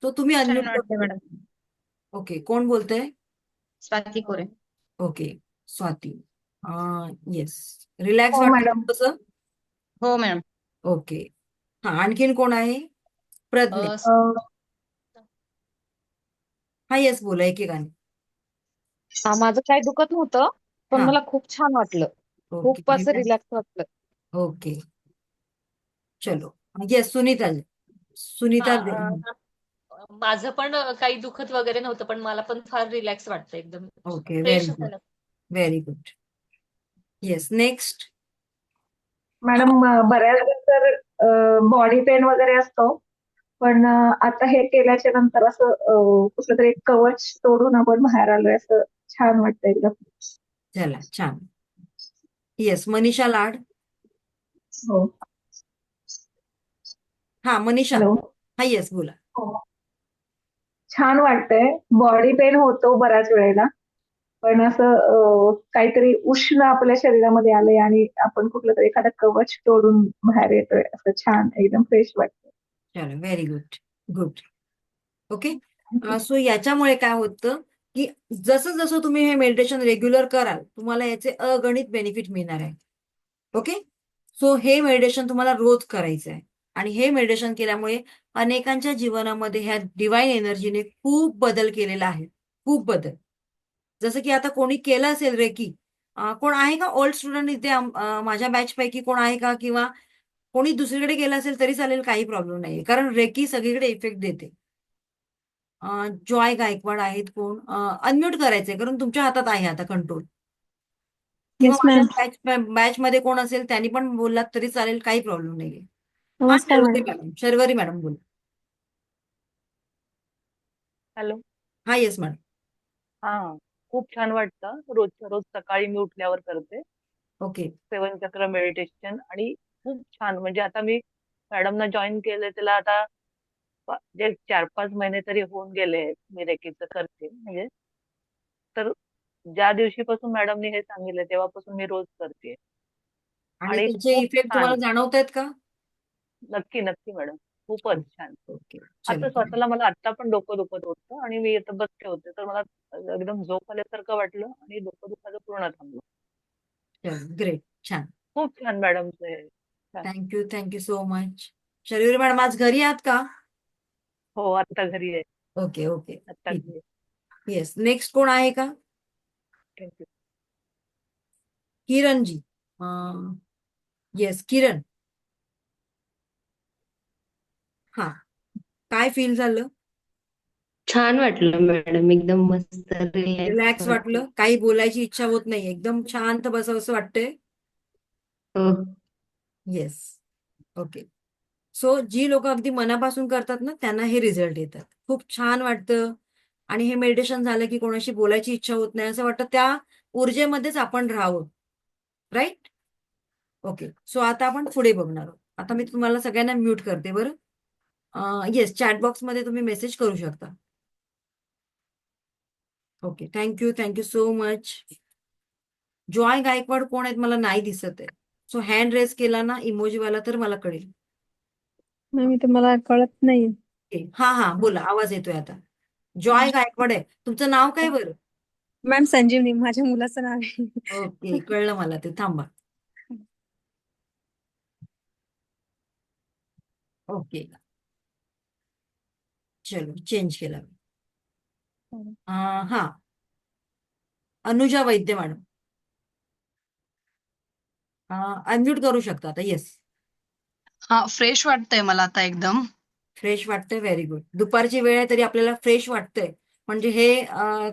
Speaker 1: तो तुम्ही
Speaker 3: छान
Speaker 1: अनम्यूट
Speaker 3: वाटते
Speaker 1: करून.
Speaker 3: मॅडम.
Speaker 1: ओके, कोण बोलतंय?
Speaker 3: स्वाती कोरे.
Speaker 1: ओके, स्वाती. येस, रिलॅक्स
Speaker 3: हो
Speaker 1: वाटतंय
Speaker 3: मॅडम.
Speaker 1: तसं.
Speaker 3: हो मॅडम.
Speaker 1: ओके. हा, आणखीन कोण आहे? प्रज्ञा. हा, येस, बोला एकेकाने.
Speaker 4: माझं काही दुखत नव्हतं, पण
Speaker 1: हा.
Speaker 4: मला खूप छान वाटलं.
Speaker 1: ओके,
Speaker 4: खूप असं
Speaker 1: रिलॅक्स.
Speaker 4: रिलॅक्स वाटलं.
Speaker 1: ओके, चलो. येस, सुनीता. सुनीता.
Speaker 5: माझं पण काही दुखत वगैरे नव्हतं, पण मला पण फार रिलॅक्स वाटतं, एकदम
Speaker 1: ओके, व्हेरी
Speaker 5: फ्रेश
Speaker 1: गुड,
Speaker 5: वाटायला.
Speaker 1: Very good. Yes, next.
Speaker 6: Madam बऱ्याचदा तर बॉडी पेन वगैरे असतो, पण आता हे केल्याच्या नंतर असं कुठलं तरी एक कवच तोडून आपण बाहेर आलोय असं छान वाटतं एकदम.
Speaker 1: चला, छान. येस, मनीषा लाड.
Speaker 6: हो.
Speaker 1: हा, मनीषा.
Speaker 6: हॅलो.
Speaker 1: हा, येस, बोला.
Speaker 6: हो. छान वाटतंय. बॉडी पेन होतो बऱ्याच वेळेला, पण असं काहीतरी उष्ण आपल्या शरीरामध्ये आलंय आणि आपण कुठलं तरी एखादं कवच तोडून बाहेर येतोय, असं छान एकदम फ्रेश वाटतं.
Speaker 1: चलो, very good. Good. Okay. So याच्यामुळे काय होतं की जसं जसं तुम्ही हे मेडिटेशन रेग्युलर कराल, तुम्हाला याचे अगणित बेनिफिट मिळणार आहे. ओके. सो हे मेडिटेशन तुम्हाला रोज करायचं आहे आणि हे मेडिटेशन केल्यामुळे अनेकांच्या जीवनामध्ये ह्या डिवाइन एनर्जीने खूप बदल केलेला आहे, खूप बदल. जसं की आता कोणी केलं असेल रेकी. कोण आहे का ओल्ड स्टुडंट इथे? माझ्या बॅच पैकी कोण आहे का? किंवा कोणी दुसरीकडे गेलं असेल तरी चालेल, काही प्रॉब्लेम नाही, कारण रेकी सगळीकडे इफेक्ट देते. जॉय गायकवाड आहेत कोण? अनम्यूट करायचंय कारण तुमच्या हातात आहे आता कंट्रोल. किंवा
Speaker 7: येस
Speaker 1: माझ्या
Speaker 7: मॅम.
Speaker 1: बॅच मध्ये कोण असेल त्यांनी पण बोललात तरी चालेल, काही प्रॉब्लेम नाहीये. हा,
Speaker 7: नमस्कार मॅडम.
Speaker 1: शर्वरी मॅडम बोल.
Speaker 8: हॅलो.
Speaker 1: हा, येस मॅडम.
Speaker 8: हा, खूप छान वाटतं. रोजच्या रोज सकाळी मी उठल्यावर करते
Speaker 1: ओके.
Speaker 8: 7 चक्र मेडिटेशन आणि खूप छान. म्हणजे आता मी मॅडमना जॉईन केलं त्याला आता जे 4-5 महिने तरी होऊन गेले मी रेकीचं करते. म्हणजे तर ज्या दिवशीपासून मॅडमनी हे सांगितलं तेव्हापासून मी रोज करते
Speaker 1: आणि
Speaker 8: आणि
Speaker 1: त्याचे
Speaker 8: खूप
Speaker 1: इफेक्ट
Speaker 8: छान.
Speaker 1: तुम्हाला जाणवत आहेत का?
Speaker 8: नक्की नक्की मॅडम, खूपच छान.
Speaker 1: ओके,
Speaker 8: आता
Speaker 1: चलो.
Speaker 8: स्वतःला मला आता पण डोकं दुखत होतं आणि मी आता बसले होते तर मला एकदम झोप आल्यासारखं वाटलं आणि डोकं दुखायचं पूर्ण थांबलं.
Speaker 1: चलो, ग्रेट, छान.
Speaker 8: खूप छान मॅडमचं हे. छान.
Speaker 1: Thank you so much. Sharvari madam आज घरी आहात का?
Speaker 8: हो, आता घरी आहे.
Speaker 1: ओके ओके,
Speaker 8: आता
Speaker 1: ठीक.
Speaker 8: घरी आहे.
Speaker 1: येस, नेक्स्ट कोण आहे का?
Speaker 8: थँक्यू.
Speaker 1: किरणजी. येस, किरण. हा, काय फील झालं?
Speaker 9: छान वाटलं मॅडम, एकदम मस्त रिलॅक्स
Speaker 1: रिलॅक्स वाटलं? काही बोलायची इच्छा होत नाही, एकदम शांत बसावंसं वाटतंय?
Speaker 9: हो.
Speaker 1: Yes, okay. सो जी लोक अगदी मनापासून करतात ना त्यांना हे रिझल्ट येतात. खूप छान वाटतं आणि हे मेडिटेशन झालं की कोणाशी बोलायची इच्छा होत नाही, असं वाटतं त्या ऊर्जेमध्येच आपण राहावं. राईट? ओके, सो आता आपण पुढे बघणार आहोत. आता मी तुम्हाला सगळ्यांना म्यूट करते बरं. येस, चॅट बॉक्समध्ये तुम्ही मेसेज करू शकता. Okay, thank you so much. Joy Gaikwad कोण आहेत मला नाही दिसत आहे. सो हँड रेस केला ना इमोजीवाला तर मला कळेल.
Speaker 7: मॅम इथे मला कळत नाही.
Speaker 1: हा, बोला, आवाज येतोय आता. जॉय गायकवाड आहे तुमचं नाव काय बरं?
Speaker 7: मॅम संजीवनी माझ्या मुलाचं नाव आहे.
Speaker 1: ओके, कळलं मला ते. थांबा. ओके, चलो, चेंज केला मी. हा, अनुजा वैद्य मॅडम. अनम्यूट करू शकता आता. येस.
Speaker 10: हा, फ्रेश वाटतंय मला आता एकदम.
Speaker 1: फ्रेश वाटतंय, व्हेरी गुड. दुपारची वेळ आहे तरी आपल्याला फ्रेश वाटतंय म्हणजे हे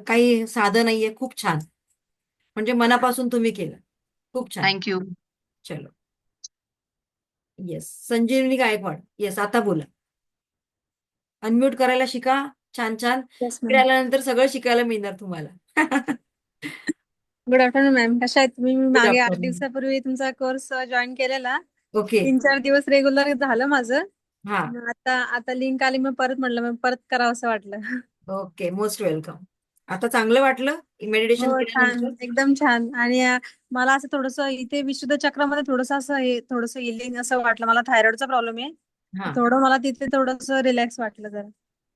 Speaker 1: काही साधं नाहीये. खूप छान, म्हणजे मनापासून तुम्ही केलं. खूप छान.
Speaker 10: थँक्यू.
Speaker 1: चलो, येस. संजीवनी गायकवाड. येस, आता बोला. अनम्यूट करायला शिका. छान.
Speaker 7: येस
Speaker 1: इकडे
Speaker 7: मॅम.
Speaker 1: आल्यानंतर सगळं शिकायला मिळणार तुम्हाला.
Speaker 7: गुड आफ्टरनून मॅम, कशा आहेत तुम्ही? मी मागे 8
Speaker 1: आफ्टरनून.
Speaker 7: दिवसापूर्वी तुमचा कोर्स जॉईन केलेला.
Speaker 1: ओके.
Speaker 7: 3-4 दिवस रेग्युलर झालं माझं.
Speaker 1: हा,
Speaker 7: मग आता लिंक आली, मग परत म्हटलं मग परत करावं असं वाटलं.
Speaker 1: Okay, most welcome. आता चांगलं वाटलं मेडिटेशन
Speaker 7: हो, छान,
Speaker 1: केल्यानंतर?
Speaker 7: एकदम छान. आणि मला असं थोडंसं इथे विशुद्ध चक्रामध्ये थोडंसं हिलिंग असं वाटलं. मला थायरॉइडचा प्रॉब्लेम आहे.
Speaker 1: हा,
Speaker 7: थोडं मला तिथे थोडंसं रिलॅक्स वाटलं जरा.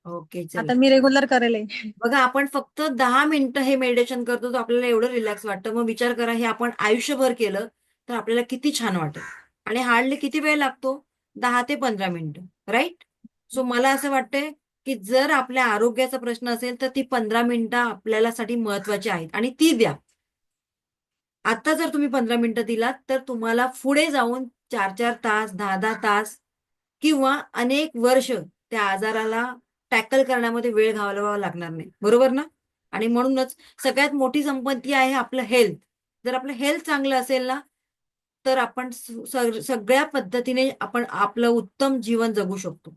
Speaker 1: ओके,
Speaker 7: आता
Speaker 1: चला.
Speaker 7: मी रेग्युलर करेल.
Speaker 1: बघा, आपण फक्त 10 मिनिटं हे मेडिटेशन करतो तर आपल्याला एवढं रिलॅक्स वाटतं. मग विचार करा, हे आपण आयुष्यभर केलं तर आपल्याला किती छान वाटेल. आणि हार्डली किती वेळ लागतो? 10 ते 15 मिनिटं. राईट? सो मला असं वाटतंय की जर आपल्या आरोग्याचा प्रश्न असेल तर ती 15 मिनिटं आपल्याला साठी महत्वाची आहेत आणि ती द्या. आता जर तुम्ही 15 मिनिटं दिलात तर तुम्हाला पुढे जाऊन 4-4 तास, 10-10 तास किंवा अनेक वर्ष त्या आजाराला टॅकल करण्यामध्ये वेळ घालवावा लागणार नाही. बरोबर ना? आणि म्हणूनच सगळ्यात मोठी संपत्ती आहे आपलं हेल्थ. जर आपलं हेल्थ चांगलं असेल ना तर आपण सगळ्या पद्धतीने आपण आपलं उत्तम जीवन जगू शकतो.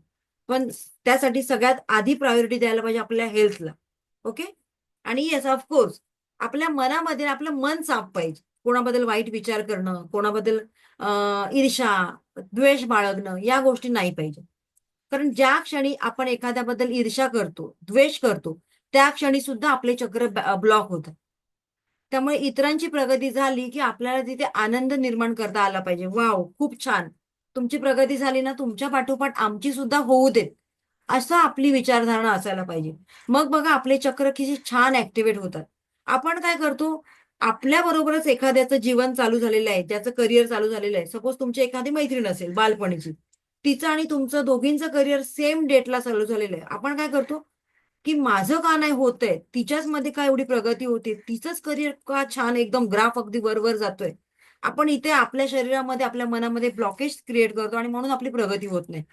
Speaker 1: पण त्यासाठी सगळ्यात आधी प्रायोरिटी द्यायला पाहिजे आपल्या हेल्थला. ओके? आणि येस, ऑफकोर्स आपल्या मनामध्ये आपलं मन साफ पाहिजे. कोणाबद्दल वाईट विचार करणं, कोणाबद्दल ईर्ष्या, द्वेष बाळगणं या गोष्टी नाही पाहिजे. कारण ज्या क्षणी आपण एखाद्याबद्दल ईर्ष्या करतो, द्वेष करतो, त्या क्षणी सुद्धा आपले चक्र ब्लॉक होतात. त्यामुळे इतरांची प्रगती झाली की आपल्याला तिथे आनंद निर्माण करता आला पाहिजे. वाव, खूप छान, तुमची प्रगती झाली ना, तुमच्या पाठोपाठ आमची सुद्धा होऊ देत, असं आपली विचारधारणा असायला पाहिजे. मग बघा आपले चक्र किती छान ऍक्टिव्हेट होतात. आपण काय करतो, आपल्या बरोबरच एखाद्याचं जीवन चालू झालेलं आहे, त्याचं करिअर चालू झालेलं आहे. सपोज तुमची एखादी मैत्रीण असेल बालपणीची, तिचं आणि तुमचं दोघींचं करिअर सेम डेटला चालू झालेलं आहे. आपण काय करतो की माझं का नाही होतंय, तिच्याच मध्ये काय एवढी प्रगती होते, तिचंच करिअर का छान एकदम ग्राफ अगदी वर जातोय. आपण इथे आपल्या शरीरामध्ये आपल्या मनामध्ये ब्लॉकेज क्रिएट करतो आणि म्हणून आपली प्रगती होत नाही.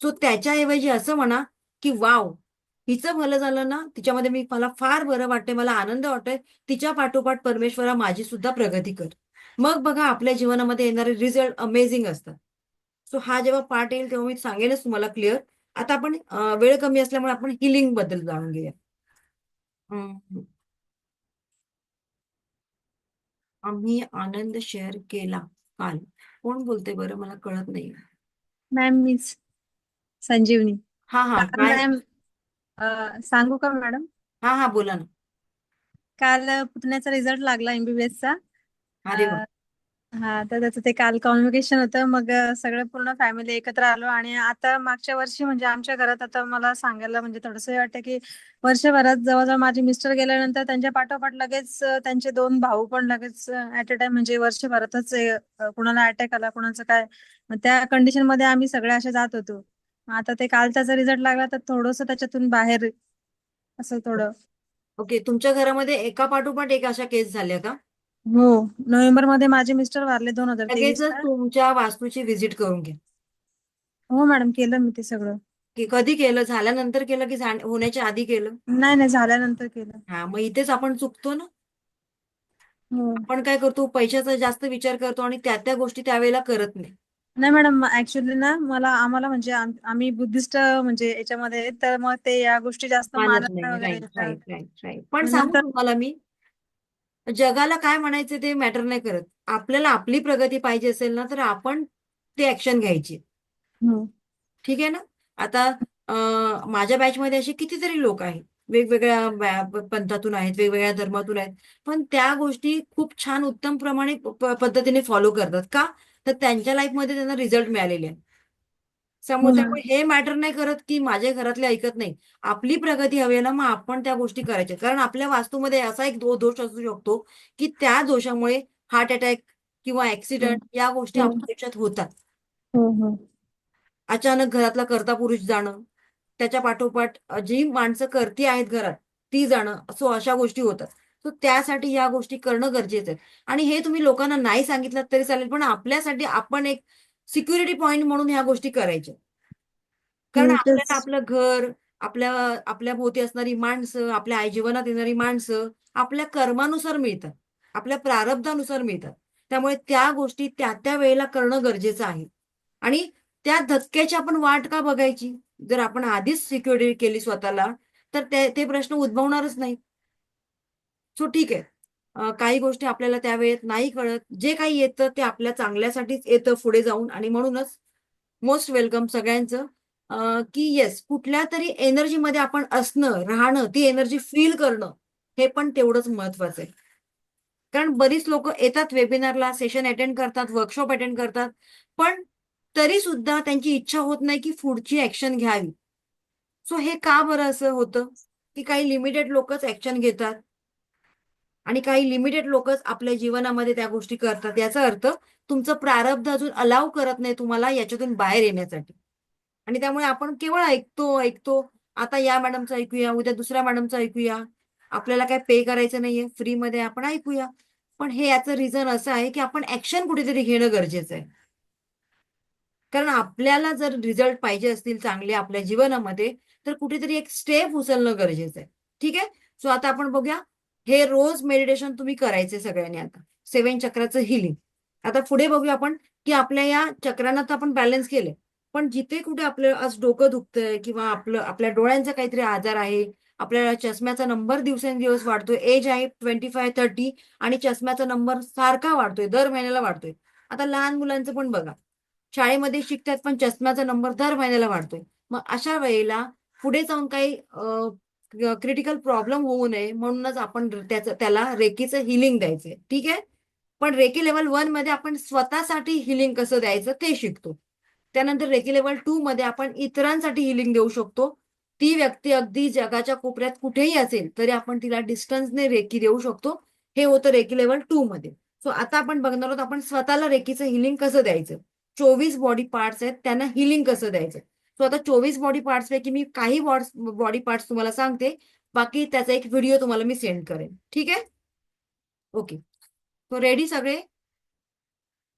Speaker 1: सो त्याच्याऐवजी असं म्हणा की वाव, हिचं भलं झालं ना, तिच्यामध्ये मला फार बरं वाटतंय, मला आनंद वाटतोय. तिच्या पाठोपाठ परमेश्वरा माझी सुद्धा प्रगती कर. मग बघा आपल्या जीवनामध्ये येणारे रिझल्ट अमेझिंग असतात. सो हा जेव्हा पार्ट येईल तेव्हा मी सांगेनच तुम्हाला क्लिअर. आता आपण वेळ कमी असल्यामुळे आपण हिलिंग बद्दल जाणून घेऊया. हम्म. आम्ही आनंद शेअर केला काल. कोण बोलते बरं, मला कळत नाही.
Speaker 7: मॅम मीच संजीवनी.
Speaker 1: हा हा
Speaker 7: काल
Speaker 1: काय?
Speaker 7: मॅम सांगू का मॅडम?
Speaker 1: हा हा बोला ना.
Speaker 7: काल पुतण्याचा रिझल्ट लागला MBBS चा.
Speaker 1: अरे वा.
Speaker 7: हा, तर त्याचं ते काल कॉन्व्होकेशन होतं. मग सगळं पूर्ण फॅमिली एकत्र आलो. आणि आता मागच्या वर्षी म्हणजे आमच्या घरात आता मला सांगायला म्हणजे थोडंसं वाटतं की वर्षभरात जवळजवळ माझे मिस्टर गेल्यानंतर त्यांच्या पाठोपाठ लगेच त्यांचे 2 भाऊ पण लगेच ऍट अ टाइम म्हणजे वर्षभरातच कुणाला अटॅक आला, कुणाचं काय. मग त्या कंडिशन मध्ये आम्ही सगळे असे जात होतो. मग आता ते काल त्याचा रिझल्ट लागला तर थोडंसं त्याच्यातून बाहेर असं थोडं.
Speaker 1: ओके, तुमच्या घरामध्ये एका पाठोपाठ एक अशा केस झाल्या का?
Speaker 7: हो, नोव्हेंबर मध्ये माझे मिस्टर वारले 2023
Speaker 1: लगेचच
Speaker 7: ला.
Speaker 1: तुमच्या वास्तूची व्हिजिट करून घ्या.
Speaker 7: हो मॅडम, केलं मी ते सगळं.
Speaker 1: की कधी केलं, झाल्यानंतर केलं की होण्याच्या आधी केलं?
Speaker 7: नाही नाही, झाल्यानंतर केलं.
Speaker 1: हा, मग इथेच आपण चुकतो ना.
Speaker 7: हो.
Speaker 1: आपण काय करतो, पैशाचा जास्त विचार करतो आणि त्या गोष्टी त्यावेळेला करत नाही.
Speaker 7: नाही मॅडम, ऍक्च्युली ना आम्हाला म्हणजे आम्ही बुद्धिस्ट म्हणजे याच्यामध्ये आहे, तर मग ते या गोष्टी जास्त
Speaker 1: मानत
Speaker 7: मानत
Speaker 1: नाही.
Speaker 7: वगैरे
Speaker 1: राईट
Speaker 7: येतात.
Speaker 1: Right right right. पण
Speaker 7: मग
Speaker 1: सांगू
Speaker 7: नंतर
Speaker 1: तुम्हाला मी, जगाला काय म्हणायचं ते मॅटर नाही करत. आपल्याला आपली प्रगती पाहिजे असेल ना, तर आपण ते ऍक्शन घ्यायची.
Speaker 7: हो.
Speaker 1: ठीक आहे ना. आता माझ्या बॅचमध्ये असे कितीतरी लोक आहेत, वेगवेगळ्या पंथातून आहेत, वेगवेगळ्या धर्मातून आहेत, पण त्या गोष्टी खूप छान उत्तम प्रमाणे पद्धतीने फॉलो करतात. का तर त्यांच्या लाईफमध्ये त्यांना रिझल्ट मिळालेले आहेत.
Speaker 7: हो मॅम.
Speaker 1: त्यामुळे हे मॅटर नाही करत की माझ्या घरातले ऐकत नाही. आपली प्रगती हवी आहे ना, मग आपण त्या गोष्टी करायच्या. कारण आपल्या वास्तूमध्ये असा एक दोष असू शकतो की त्या दोषामुळे हार्ट अटॅक किंवा
Speaker 7: हो
Speaker 1: ऍक्सिडेंट या गोष्टी
Speaker 7: हो
Speaker 1: आपल्या आयुष्यात होतात.
Speaker 7: हो हो.
Speaker 1: अचानक घरातला कर्ता पुरुष जाणं, त्याच्या पाठोपाठ जी माणसं करती आहेत घरात ती जाणं, असो अशा गोष्टी होतात. सो त्यासाठी या गोष्टी करणं गरजेचं आहे. आणि हे तुम्ही लोकांना नाही सांगितलं तरी चालेल, पण आपल्यासाठी आपण एक सिक्युरिटी पॉईंट म्हणून ह्या गोष्टी करायच्या. कारण
Speaker 7: हो,
Speaker 1: आपल्याला
Speaker 7: तेच.
Speaker 1: आपलं घर, आपल्या आपल्या भोवती असणारी माणसं, आपल्या जीवनात येणारी माणसं आपल्या कर्मानुसार मिळतात, आपल्या प्रारब्धानुसार मिळतात. त्यामुळे त्या गोष्टी त्या वेळेला करणं गरजेचं आहे. आणि त्या धक्क्याची आपण वाट का बघायची? जर आपण आधीच सिक्युरिटी केली स्वतःला, तर ते प्रश्न उद्भवणारच नाही. सो ठीक आहे. काही गोष्टी आपल्याला त्यावेळेत नाही कळत. जे काही येतं ते आपल्या चांगल्यासाठीच येतं पुढे जाऊन. आणि म्हणूनच मोस्ट वेलकम सगळ्यांचं. की येस, कुठल्या तरी एनर्जीमध्ये आपण असणं, राहणं, ती एनर्जी फील करणं हे पण तेवढंच महत्वाचं आहे. कारण बरीच लोक येतात वेबिनारला, सेशन अटेंड करतात, वर्कशॉप अटेंड करतात, पण तरी सुद्धा त्यांची इच्छा होत नाही की पुढची ऍक्शन घ्यावी. सो हे का बरं असं होतं की काही लिमिटेड लोकच ऍक्शन घेतात आणि काही लिमिटेड लोकच आपल्या जीवनामध्ये त्या गोष्टी करतात. याचा अर्थ तुमचं प्रारब्ध अजून अलाव करत नाही तुम्हाला याच्यातून बाहेर येण्यासाठी. आणि त्यामुळे आपण केवळ ऐकतो. आता या मॅडमचं ऐकूया, उद्या दुसऱ्या मॅडमचं ऐकूया. आपल्याला काय पे करायचं नाहीये, फ्रीमध्ये आपण ऐकूया. पण हे याचं रिझन असं आहे की आपण ऍक्शन कुठेतरी घेणं गरजेचं आहे. कारण आपल्याला जर रिझल्ट पाहिजे असतील चांगले आपल्या जीवनामध्ये, तर कुठेतरी एक स्टेप उचलणं गरजेचं आहे. ठीक आहे. सो आता आपण बघूया, हे रोज मेडिटेशन तुम्ही करायचे सगळ्यांनी. आता 7 चक्राचं हिलिंग. आता पुढे बघूया आपण की आपल्या या चक्रांना तर आपण बॅलन्स केले, पण जिथे कुठे आपलं आज डोकं दुखतंय किंवा आपल्या डोळ्यांचा काहीतरी आजार आहे, आपल्याला चष्म्याचा नंबर दिवसेंदिवस वाढतोय, एज आहे 25-30 आणि चष्म्याचा नंबर सारखा वाढतोय, दर महिन्याला वाढतोय. आता लहान मुलांचं पण बघा, शाळेमध्ये शिकतात पण चष्म्याचा नंबर दर महिन्याला वाढतोय. मग अशा वेळेला पुढे जाऊन काही क्रिटिकल प्रॉब्लेम होऊ नये म्हणूनच आपण त्याला रेकीचं हिलिंग द्यायचंय. ठीक आहे. पण रेकी लेवल 1 मध्ये आपण स्वतःसाठी हिलिंग कसं द्यायचं ते शिकतो. त्यानंतर रेकी लेवल 2 मध्ये आपण इतरांसाठी हिलिंग देऊ शकतो. ती व्यक्ती अगदी जगाच्या कोपऱ्यात कुठेही असेल तरी आपण तिला डिस्टन्सने रेकी देऊ शकतो. हे होतं रेकी लेवल 2 मध्ये. सो आता आपण बघणार आहोत आपण स्वतःला रेकीचं हिलिंग कसं द्यायचं. 24 बॉडी पार्ट्स आहेत, त्यांना हिलिंग कसं द्यायचं. सो आता 24 बॉडी पार्ट्स पैकी मी काही बॉडी पार्ट्स तुम्हाला सांगते, बाकी त्याचा एक व्हिडिओ तुम्हाला मी सेंड करेन. ठीक आहे. ओके. तो रेडी सगळे.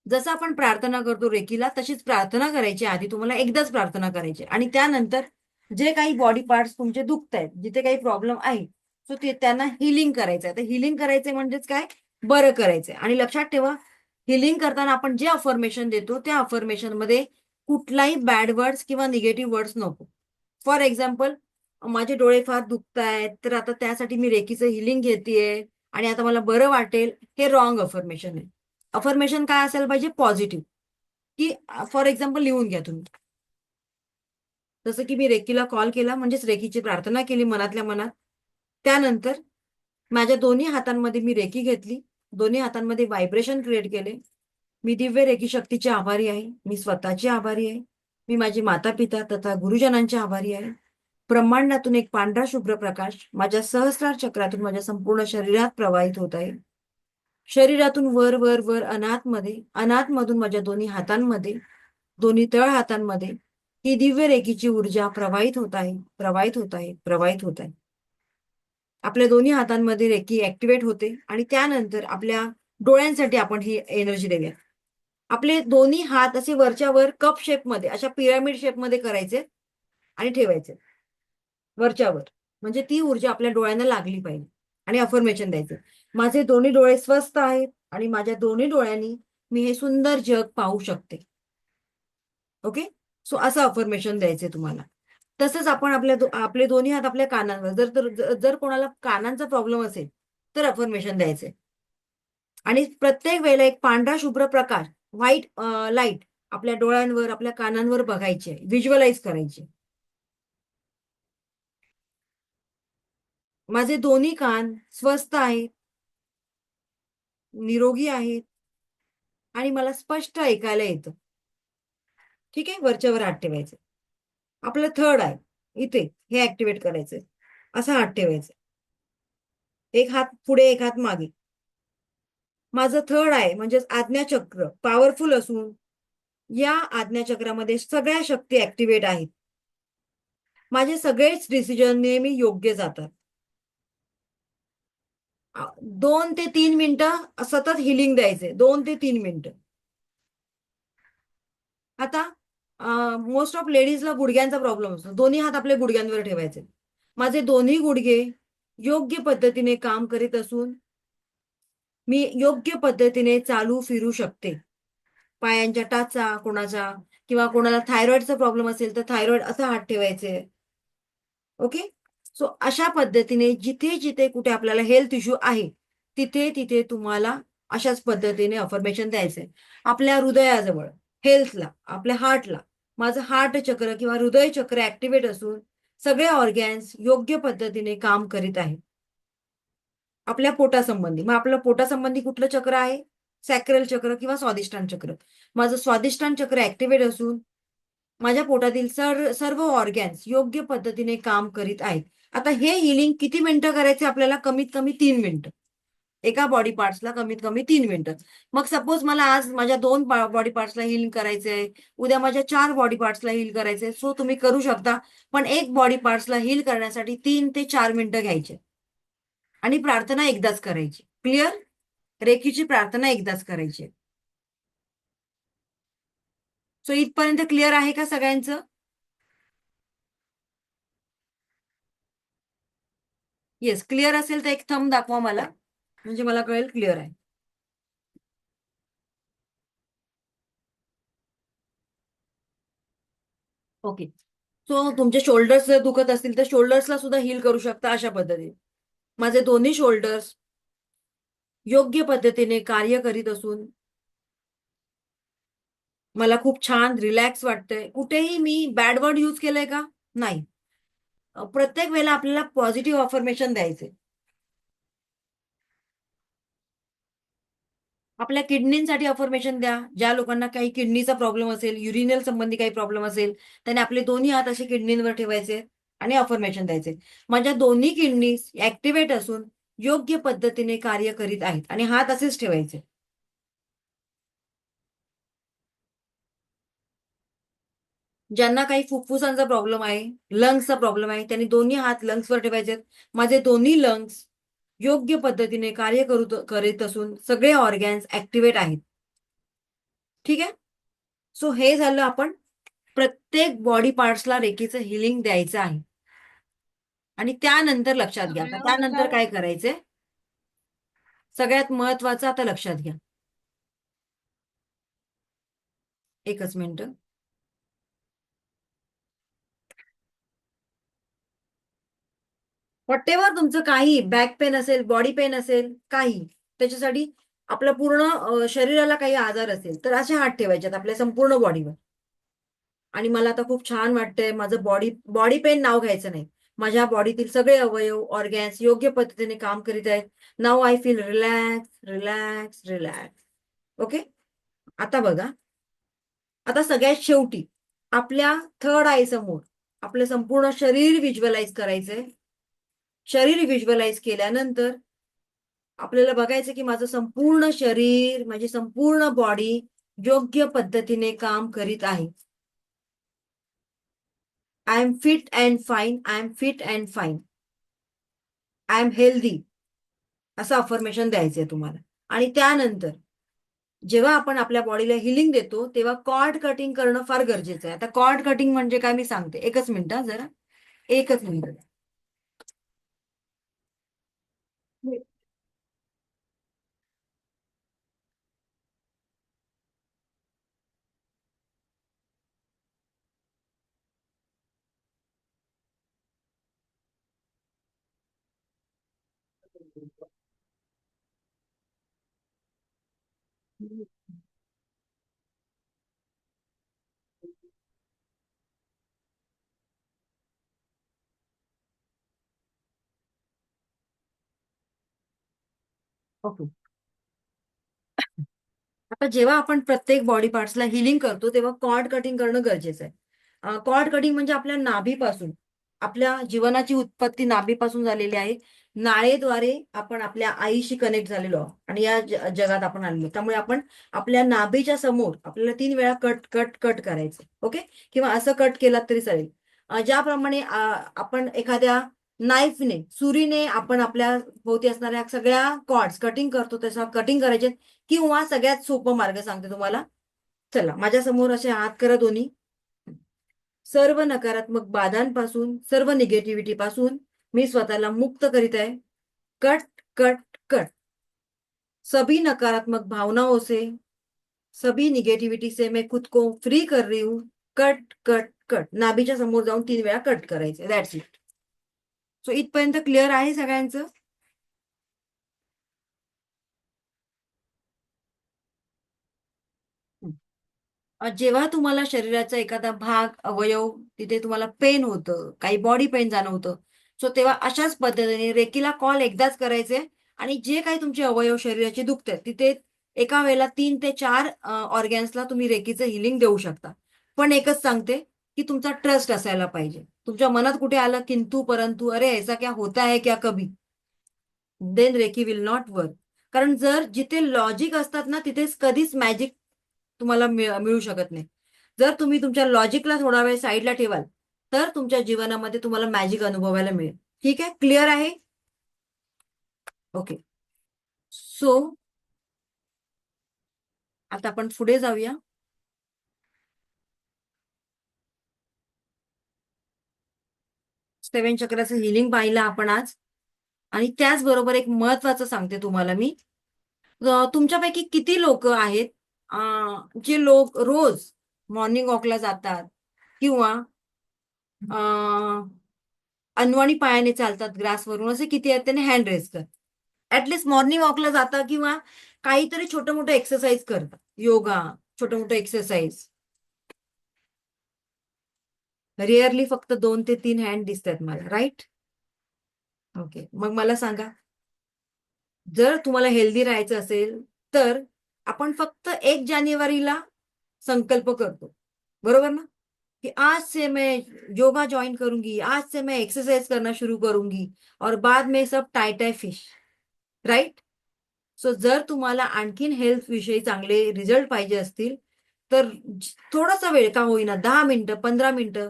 Speaker 1: जसं आपण प्रार्थना करतो रेकीला, तशीच प्रार्थना करायची. आधी तुम्हाला एकदाच प्रार्थना करायची आणि त्यानंतर जे काही बॉडी पार्ट्स तुमचे दुखत आहेत, जिथे काही प्रॉब्लेम आहे, सो ते त्यांना हिलिंग करायचं आहे. तर हिलिंग करायचे म्हणजेच काय, बरं करायचंय. आणि लक्षात ठेवा, हिलिंग करताना आपण जे अफर्मेशन देतो त्या अफर्मेशन मध्ये कुठलाही बॅड वर्ड्स किंवा निगेटिव्ह वर्ड्स नको. फॉर एक्झाम्पल, माझे डोळे फार दुखत आहेत, तर आता त्यासाठी मी रेकीचं हिलिंग घेतेय आणि आता मला बरं वाटेल, हे रॉंग अफर्मेशन आहे. अफर्मेशन काय असायला पाहिजे, पॉझिटिव्ह. की फॉर एक्झाम्पल लिहून घ्या तुम्ही, जसं की मी रेकीला कॉल केला म्हणजेच रेकीची प्रार्थना केली मनातल्या मनात. त्यानंतर माझ्या दोन्ही हातांमध्ये मी रेकी घेतली, दोन्ही हातांमध्ये व्हायब्रेशन क्रिएट केले. मी दिव्य रेकी शक्तीचे आभारी आहे, मी स्वतःची आभारी आहे, मी माझी माता पिता तथा गुरुजनांचे आभारी आहे. ब्रह्मांडातून एक पांढरा शुभ्र प्रकाश माझ्या सहस्रार चक्रातून माझ्या संपूर्ण शरीरात प्रवाहित होत आहे. शरीरातून वर वर वर अनाथमध्ये, अनाथमधून माझ्या दोन्ही हातांमध्ये, दोन्ही तळ हातांमध्ये ही दिव्य रेकीची ऊर्जा प्रवाहित होत आहे, प्रवाहित होत आहे, प्रवाहित होत आहे. आपल्या दोन्ही हातांमध्ये रेकी ऍक्टिव्हेट होते आणि त्यानंतर आपल्या डोळ्यांसाठी आपण ही एनर्जी देऊया. आपले दोन्ही हात असे वरच्या वर कप शेपमध्ये, अशा पिरामिड शेपमध्ये करायचे आणि ठेवायचे वरच्यावर, म्हणजे ती ऊर्जा आपल्या डोळ्यांना लागली पाहिजे. आणि अफर्मेशन द्यायचे, माझे दोन्ही डोळे स्वस्थ आहेत आणि माझ्या दोन्ही डोळ्यांनी मी हे सुंदर जग पाहू शकते. ओके, सो असं अफर्मेशन द्यायचे तुम्हाला. तसंच आपण आपले दोन्ही हात आपल्या कानांवर, जर कोणाला कानांचा प्रॉब्लेम असेल तर अफर्मेशन द्यायचे. आणि प्रत्येक वेळेला एक पांढरा शुभ्र प्रकाश, व्हाईट लाईट आपल्या डोळ्यांवर, आपल्या कानांवर बघायचे, व्हिज्युअलाइज करायचे. माझे दोन्ही कान स्वस्थ आहेत, निरोगी आहेत आणि मला स्पष्ट ऐकायला येतं. ठीक आहे, वरच्यावर हात ठेवायचे. आपलं थर्ड आहे इथे, हे ऍक्टिव्हेट करायचंय. असा हात ठेवायचा, एक हात पुढे एक हात मागे. माझं थर्ड आहे म्हणजेच आज्ञाचक्र पॉवरफुल असून या आज्ञाचक्रामध्ये सगळ्या शक्ती ऍक्टिव्हेट आहेत. माझे सगळेच डिसिजन नेहमी योग्य जातात. 2 ते 3 मिनिटं सतत हिलिंग द्यायचे, 2 ते 3 मिनिटं. आता मोस्ट ऑफ लेडीजला गुडघ्यांचा प्रॉब्लेम असतो, दोन्ही हात आपल्या गुडघ्यांवर ठेवायचे. माझे दोन्ही गुडघे योग्य पद्धतीने काम करीत असून मी योग्य पद्धतीने चालू फिरू शकते. पायांच्या टाचा कोणाचा, किंवा कोणाला थायरॉइडचा प्रॉब्लेम असेल तर थायरॉइड असा हात ठेवायचे. ओके, सो अशा पद्धतीने जिथे जिथे कुठे आपल्याला हेल्थ इश्यू आहे तिथे तिथे तुम्हाला अशाच पद्धतीने अफर्मेशन द्यायचंय. आपल्या हृदयाजवळ, हेल्थला, आपल्या हार्टला, माझं हार्ट चक्र किंवा हृदय चक्र ऍक्टिव्हेट असून सगळे ऑर्गॅन्स योग्य पद्धतीने काम करीत आहेत. आपल्या पोटासंबंधी, मग आपलं पोटासंबंधी कुठलं चक्र आहे, सॅक्रल चक्र किंवा स्वादिष्टान चक्र. माझं स्वादिष्टान चक्र ऍक्टिव्हेट असून माझ्या पोटातील सर्व ऑर्गॅन्स योग्य पद्धतीने काम करीत आहेत. आता हे हिलिंग किती मिनिटं करायचे आपल्याला, कमीत कमी 3 मिनिटं. एका बॉडी पार्ट्सला कमीत कमी 3 मिनिटं. मग सपोज मला आज माझ्या 2 बॉडी पार्ट्सला हील करायचंय, उद्या माझ्या 4 बॉडी पार्ट्सला हील करायचंय, सो तुम्ही करू शकता. पण एक बॉडी पार्ट्सला हील करण्यासाठी 3 ते 4 मिनिटं घ्यायचे आणि प्रार्थना एकदाच करायची. क्लिअर, रेकीची प्रार्थना एकदाच करायची. सो इथपर्यंत क्लिअर आहे का सगळ्यांचं? येस, क्लिअर असेल तर एक थंब दाखवा मला, म्हणजे मला कळेल क्लिअर आहे. ओके, सो तुमचे शोल्डर्स जर दुखत असतील तर शोल्डर्सला सुद्धा हील करू शकता अशा पद्धतीने. माझे दोन्ही शोल्डर्स योग्य पद्धतीने कार्य करीत असून मला खूप छान रिलॅक्स वाटतंय. कुठेही मी बॅड वर्ड यूज केलंय का? नाही. प्रत्येक वेळेला आपल्याला पॉझिटिव्ह अफर्मेशन द्यायचे. आपल्या किडनींसाठी अफर्मेशन द्या. ज्या लोकांना काही किडनीचा प्रॉब्लेम असेल, युरिनल संबंधी काही प्रॉब्लेम असेल, त्याने आपले दोन्ही हात असे किडनींवर ठेवायचे आणि अफर्मेशन द्यायचे. माझ्या दोन्ही किडनीज ऍक्टिव्हेट असून योग्य पद्धतीने कार्य करीत आहेत आणि हात असेच ठेवायचे. ज्यांना काही फुफ्फुसांचा प्रॉब्लेम आहे, लंग्सचा प्रॉब्लेम आहे, त्यांनी दोन्ही हात लंग्सवर ठेवायचे. माझे दोन्ही लंग्स योग्य पद्धतीने कार्य करीत असून सगळे ऑर्गॅन्स ऍक्टिव्हेट आहेत. ठीक आहे, सो हे झालं आपण प्रत्येक बॉडी पार्ट्सला रेकीचं हिलिंग द्यायचं आहे. आणि त्यानंतर लक्षात घ्या, आता त्यानंतर काय करायचंय, सगळ्यात महत्वाचं आता लक्षात घ्या. एकच मिनिट. व्हॉटेवर तुमचं काही बॅक पेन असेल, बॉडी पेन असेल, काही त्याच्यासाठी आपलं पूर्ण शरीराला काही आजार असेल तर असे हात ठेवायचे आपल्या संपूर्ण बॉडीवर. आणि मला आता खूप छान वाटतंय, माझं बॉडी पेन नाव घ्यायचं नाही. माझ्या बॉडीतील सगळे अवयव, ऑर्गॅन्स योग्य पद्धतीने काम करीत आहेत. नाव I feel relax, relax, relax. Okay. आता बघा, आता सगळ्यात शेवटी आपल्या थर्ड आय समोर आपलं संपूर्ण शरीर व्हिज्युअलाइज करायचंय. शरीर व्हिज्युअलाइज केल्यानंतर आपल्याला बघायचं की माझं संपूर्ण शरीर, माझी संपूर्ण बॉडी योग्य पद्धतीने काम करीत आहे. I am fit and fine, I am fit and fine, I am healthy, असं अफर्मेशन द्यायचंय तुम्हाला. आणि त्यानंतर जेव्हा आपण आपल्या बॉडीला हिलिंग देतो तेव्हा कॉर्ड कटिंग करणं फार गरजेचं आहे. आता कॉर्ड कटिंग म्हणजे काय मी सांगते, एकच मिनिट जरा, एकच मिनिट. ओके. आता जेव्हा आपण प्रत्येक बॉडी पार्ट्सला हिलिंग करतो तेव्हा कॉर्ड कटिंग करणं गरजेचं आहे. कॉर्ड कटिंग म्हणजे आपल्या नाभीपासून, आपल्या जीवनाची उत्पत्ती नाभीपासून झालेली आहे. नाळेद्वारे आपण आपल्या आईशी कनेक्ट झालेलो आहोत आणि या जगात आपण आलेलो. त्यामुळे आपण आपल्या नाभीच्या समोर आपल्याला 3 वेळा कट कट कट करायचं. ओके. किंवा असं कट केला तरी चालेल. ज्याप्रमाणे आपण एखाद्या नाईफने, सुरीने आपण आपल्या भोवती असणाऱ्या सगळ्या कॉर्ड्स कटिंग करतो तसं कटिंग करायचे. किंवा सगळ्यात सोपं मार्ग सांगते तुम्हाला. चला माझ्या समोर असे हात करा दोन्ही. सर्व नकारात्मक बाधांपासून, सर्व निगेटिव्हिटी पासून मी स्वतःला मुक्त करीत आहे. Cut cut cut. सभी नकारात्मक भावनाओं से, सभी निगेटिव्हिटी से मैं खुद को फ्री कर रही हूं. Cut cut cut. नाभीच्या समोर जाऊन 3 वेळा कट करायचे. That's it. सो इथपर्यंत क्लिअर आहे सगळ्यांचं? जेव्हा तुम्हाला शरीराचा एखादा भाग, अवयव तिथे तुम्हाला पेन होतं, काही बॉडी पेन जाणवतं, सो तेव्हा अशाच पद्धतीने रेकीला कॉल एकदाच करायचे आणि जे काही तुमचे अवयव शरीराचे दुखतात तिथे एका वेळेला 3 ते 4 ऑर्गॅन्सला तुम्ही रेकीचं हिलिंग देऊ शकता. पण एकच सांगते की तुमचा ट्रस्ट असायला पाहिजे. तुमच्या मनात कुठे आलं किंतु परंतु, अरे ऐसा क्या होता है क्या कभी, then reiki will not work. कारण जर जिथे लॉजिक असतात ना तिथेच कधीच मॅजिक तुम्हाला मिळू शकत नाही. जर तुम्ही तुमच्या लॉजिकला थोडा वेळ साईडला ठेवाल तर तुमच्या जीवनामध्ये तुम्हाला मॅजिक अनुभवायला मिळेल. ठीक आहे, क्लिअर आहे? ओके. सो आता आपण पुढे जाऊया. सेवन चक्राचं हिलिंग पाहिलं आपण आज. आणि त्याचबरोबर एक महत्वाचं सांगते तुम्हाला मी. तुमच्यापैकी किती लोक आहेत जे लोक रोज मॉर्निंग वॉकला जातात किंवा अनवाणी पायाने चालतात ग्रासवरून, असे किती आहेत? त्याने हँड रेज कर. ऍटलिस्ट मॉर्निंग वॉकला जातात किंवा काहीतरी छोटं मोठं एक्सरसाइज करतात, योगा, छोटं मोठं एक्सरसाइज. रिअरली फक्त 2 ते 3 हँड दिसतात मला, राईट? ओके. मग मला सांगा, जर तुम्हाला हेल्दी राहायचं असेल तर आपण फक्त 1 जानेवारीला संकल्प करतो, बरोबर ना, कि आज से मैं योगा ज्वाइन करूंगी, आज से मैं एक्सरसाइज करना शुरू करूंगी और बाद में सब टाय टाय फिश, राईट? सो जर तुम्हाला आणखीन हेल्थ विषयी चांगले रिझल्ट पाहिजे असतील तर थोडासा वेळ का होईना, 10 मिनिटं, 15 मिनिटं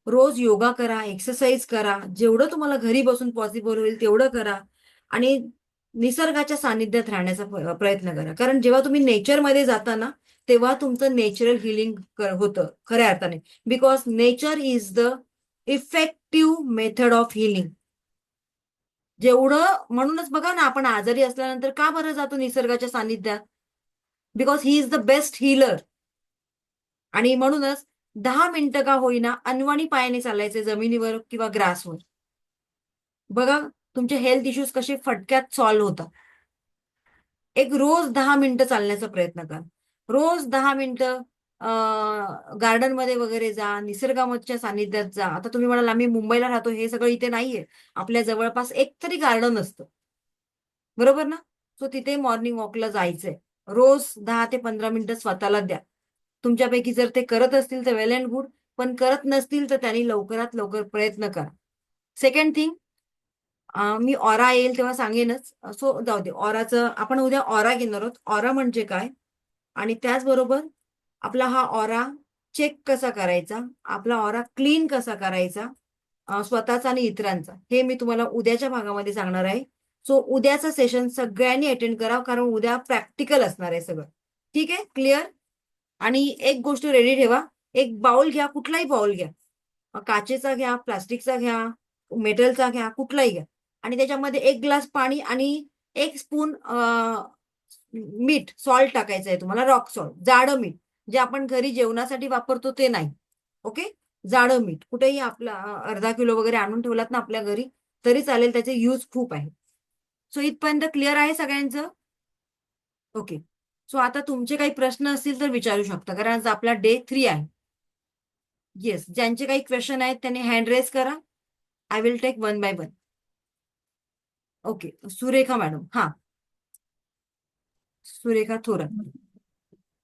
Speaker 1: रोज योगा करा, एक्सरसाइज करा. जेवढं तुम्हाला घरी बसून पॉसिबल होईल तेवढं करा आणि निसर्गाच्या सानिध्यात राहण्याचा प्रयत्न करा. कारण जेव्हा तुम्ही नेचरमध्ये जाता ना तेव्हा तुमचं नॅचरल हिलिंग होतं खऱ्या अर्थाने. Because nature is the effective method of healing. जेवढं म्हणूनच बघा ना, आपण आजारी असल्यानंतर का बरं जातो निसर्गाच्या सानिध्यात? Because he is the best healer. आणि म्हणूनच 10 मिनिटं का होईना अनवाणी पायाने चालायचे जमिनीवर किंवा ग्रासवर. बघा तुमचे हेल्थ इश्यूज कसे फटक्यात सॉल्व्ह होतात. एक रोज 10 मिनिटं चालण्याचा प्रयत्न करा. रोज 10 मिनिटं गार्डन मध्ये वगैरे जा, निसर्गाच्या सानिध्यात जा. आता तुम्ही म्हणाल आम्ही मुंबईला राहतो, हे सगळं इथे नाहीये. आपल्या जवळपास एक तरी गार्डन असतं, बरोबर ना? सो तिथे मॉर्निंग वॉकला जायचंय. रोज 10 ते 15 मिनिटं स्वतःला द्या. तुमच्यापैकी जर ते करत असतील तर वेल अँड गुड, पण करत नसतील तर त्यांनी लवकरात लवकर प्रयत्न करा. सेकंड थिंग, मी ऑरा येईल तेव्हा सांगेनच. सो जाऊ दे, ऑराचं आपण उद्या ऑरा घेणार आहोत. ऑरा म्हणजे काय आणि त्याचबरोबर आपला हा ऑरा चेक कसा करायचा, आपला ऑरा क्लीन कसा करायचा, स्वतःचा आणि इतरांचा, हे मी तुम्हाला उद्याच्या भागामध्ये सांगणार आहे. सो उद्याचं सेशन सगळ्यांनी अटेंड करा, कारण उद्या प्रॅक्टिकल असणार आहे सगळं. ठीक आहे, क्लिअर? आणि एक गोष्ट रेडी ठेवा, एक बाउल घ्या, कुठलाही बाउल घ्या, काचेचा घ्या, प्लास्टिकचा घ्या, मेटलचा घ्या, कुठलाही घ्या, आणि त्याच्यामध्ये 1 ग्लास पाणी आणि 1 स्पून मीठ, सॉल्ट टाकायचं आहे तुम्हाला, रॉक सॉल्ट, जाडं मीठ, जे आपण घरी जेवणासाठी वापरतो ते नाही. ओके, जाडं मीठ. कुठेही आपला अर्धा किलो वगैरे आणून ठेवलात ना आपल्या घरी तरी चालेल, त्याचे यूज खूप आहे. सो इथपर्यंत क्लिअर आहे सगळ्यांचं? ओके. सो आता तुमचे काही प्रश्न असतील तर विचारू शकता, कारण आज आपला डे 3 आहे. येस, ज्यांचे काही क्वेश्चन आहेत त्यांनी हँड रेज करा. I will take 1 by 1. Okay, Surekha madam. हा, सुरेखा थोरात.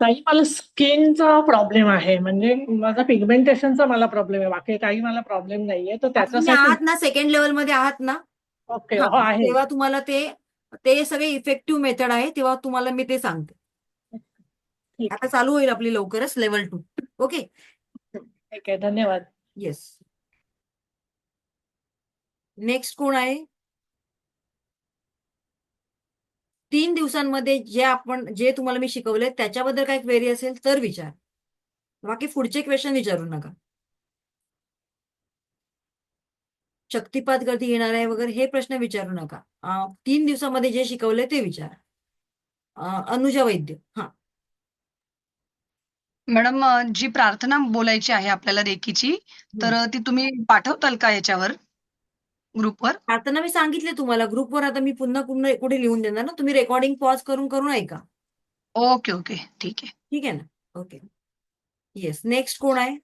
Speaker 11: काही मला स्किनचा प्रॉब्लेम आहे, म्हणजे माझा पिगमेंटेशनचा मला प्रॉब्लेम आहे, बाकी काही मला प्रॉब्लेम नाहीये. तर
Speaker 1: आता तुम्ही
Speaker 11: त्याच्यासाठी
Speaker 1: आहात ना सेकंड लेवल मध्ये आहात ना?
Speaker 11: ओके,
Speaker 1: हा,
Speaker 11: हो आहे.
Speaker 1: तेव्हा तुम्हाला ते सगळे इफेक्टिव्ह मेथड आहे, तेव्हा तुम्हाला मी ते सांगते.
Speaker 11: ठीक
Speaker 1: आता चालू होईल आपली लवकरच लेवल 2. ओके,
Speaker 11: ठीक आहे, धन्यवाद.
Speaker 1: येस. नेक्स्ट कोण आहे? 3 दिवसांमध्ये जे तुम्हाला मी शिकवले त्याच्याबद्दल काही क्वेरी असेल तर विचार, बाकी पुढचे क्वेश्चन विचारू नका. शक्तिपात कधी येणार आहे वगैरे हे प्रश्न विचारू नका. 3 दिवसामध्ये जे शिकवले ते विचार. अनुजा वैद्य. हा,
Speaker 10: मॅडम जी प्रार्थना बोलायची आहे आपल्याला रेकीची, तर ती तुम्ही पाठवताल का याच्यावर ग्रुपवर?
Speaker 1: आता ना मी सांगितले तुम्हाला ग्रुपवर. आता मी पुन्हा पुन्हा कुठे लिहून देणार ना, तुम्ही रेकॉर्डिंग पॉज करून करून ऐका.
Speaker 10: ओके ओके, ठीक आहे.
Speaker 1: ठीक आहे ना? Okay, yes. नेक्स्ट कोण आहे?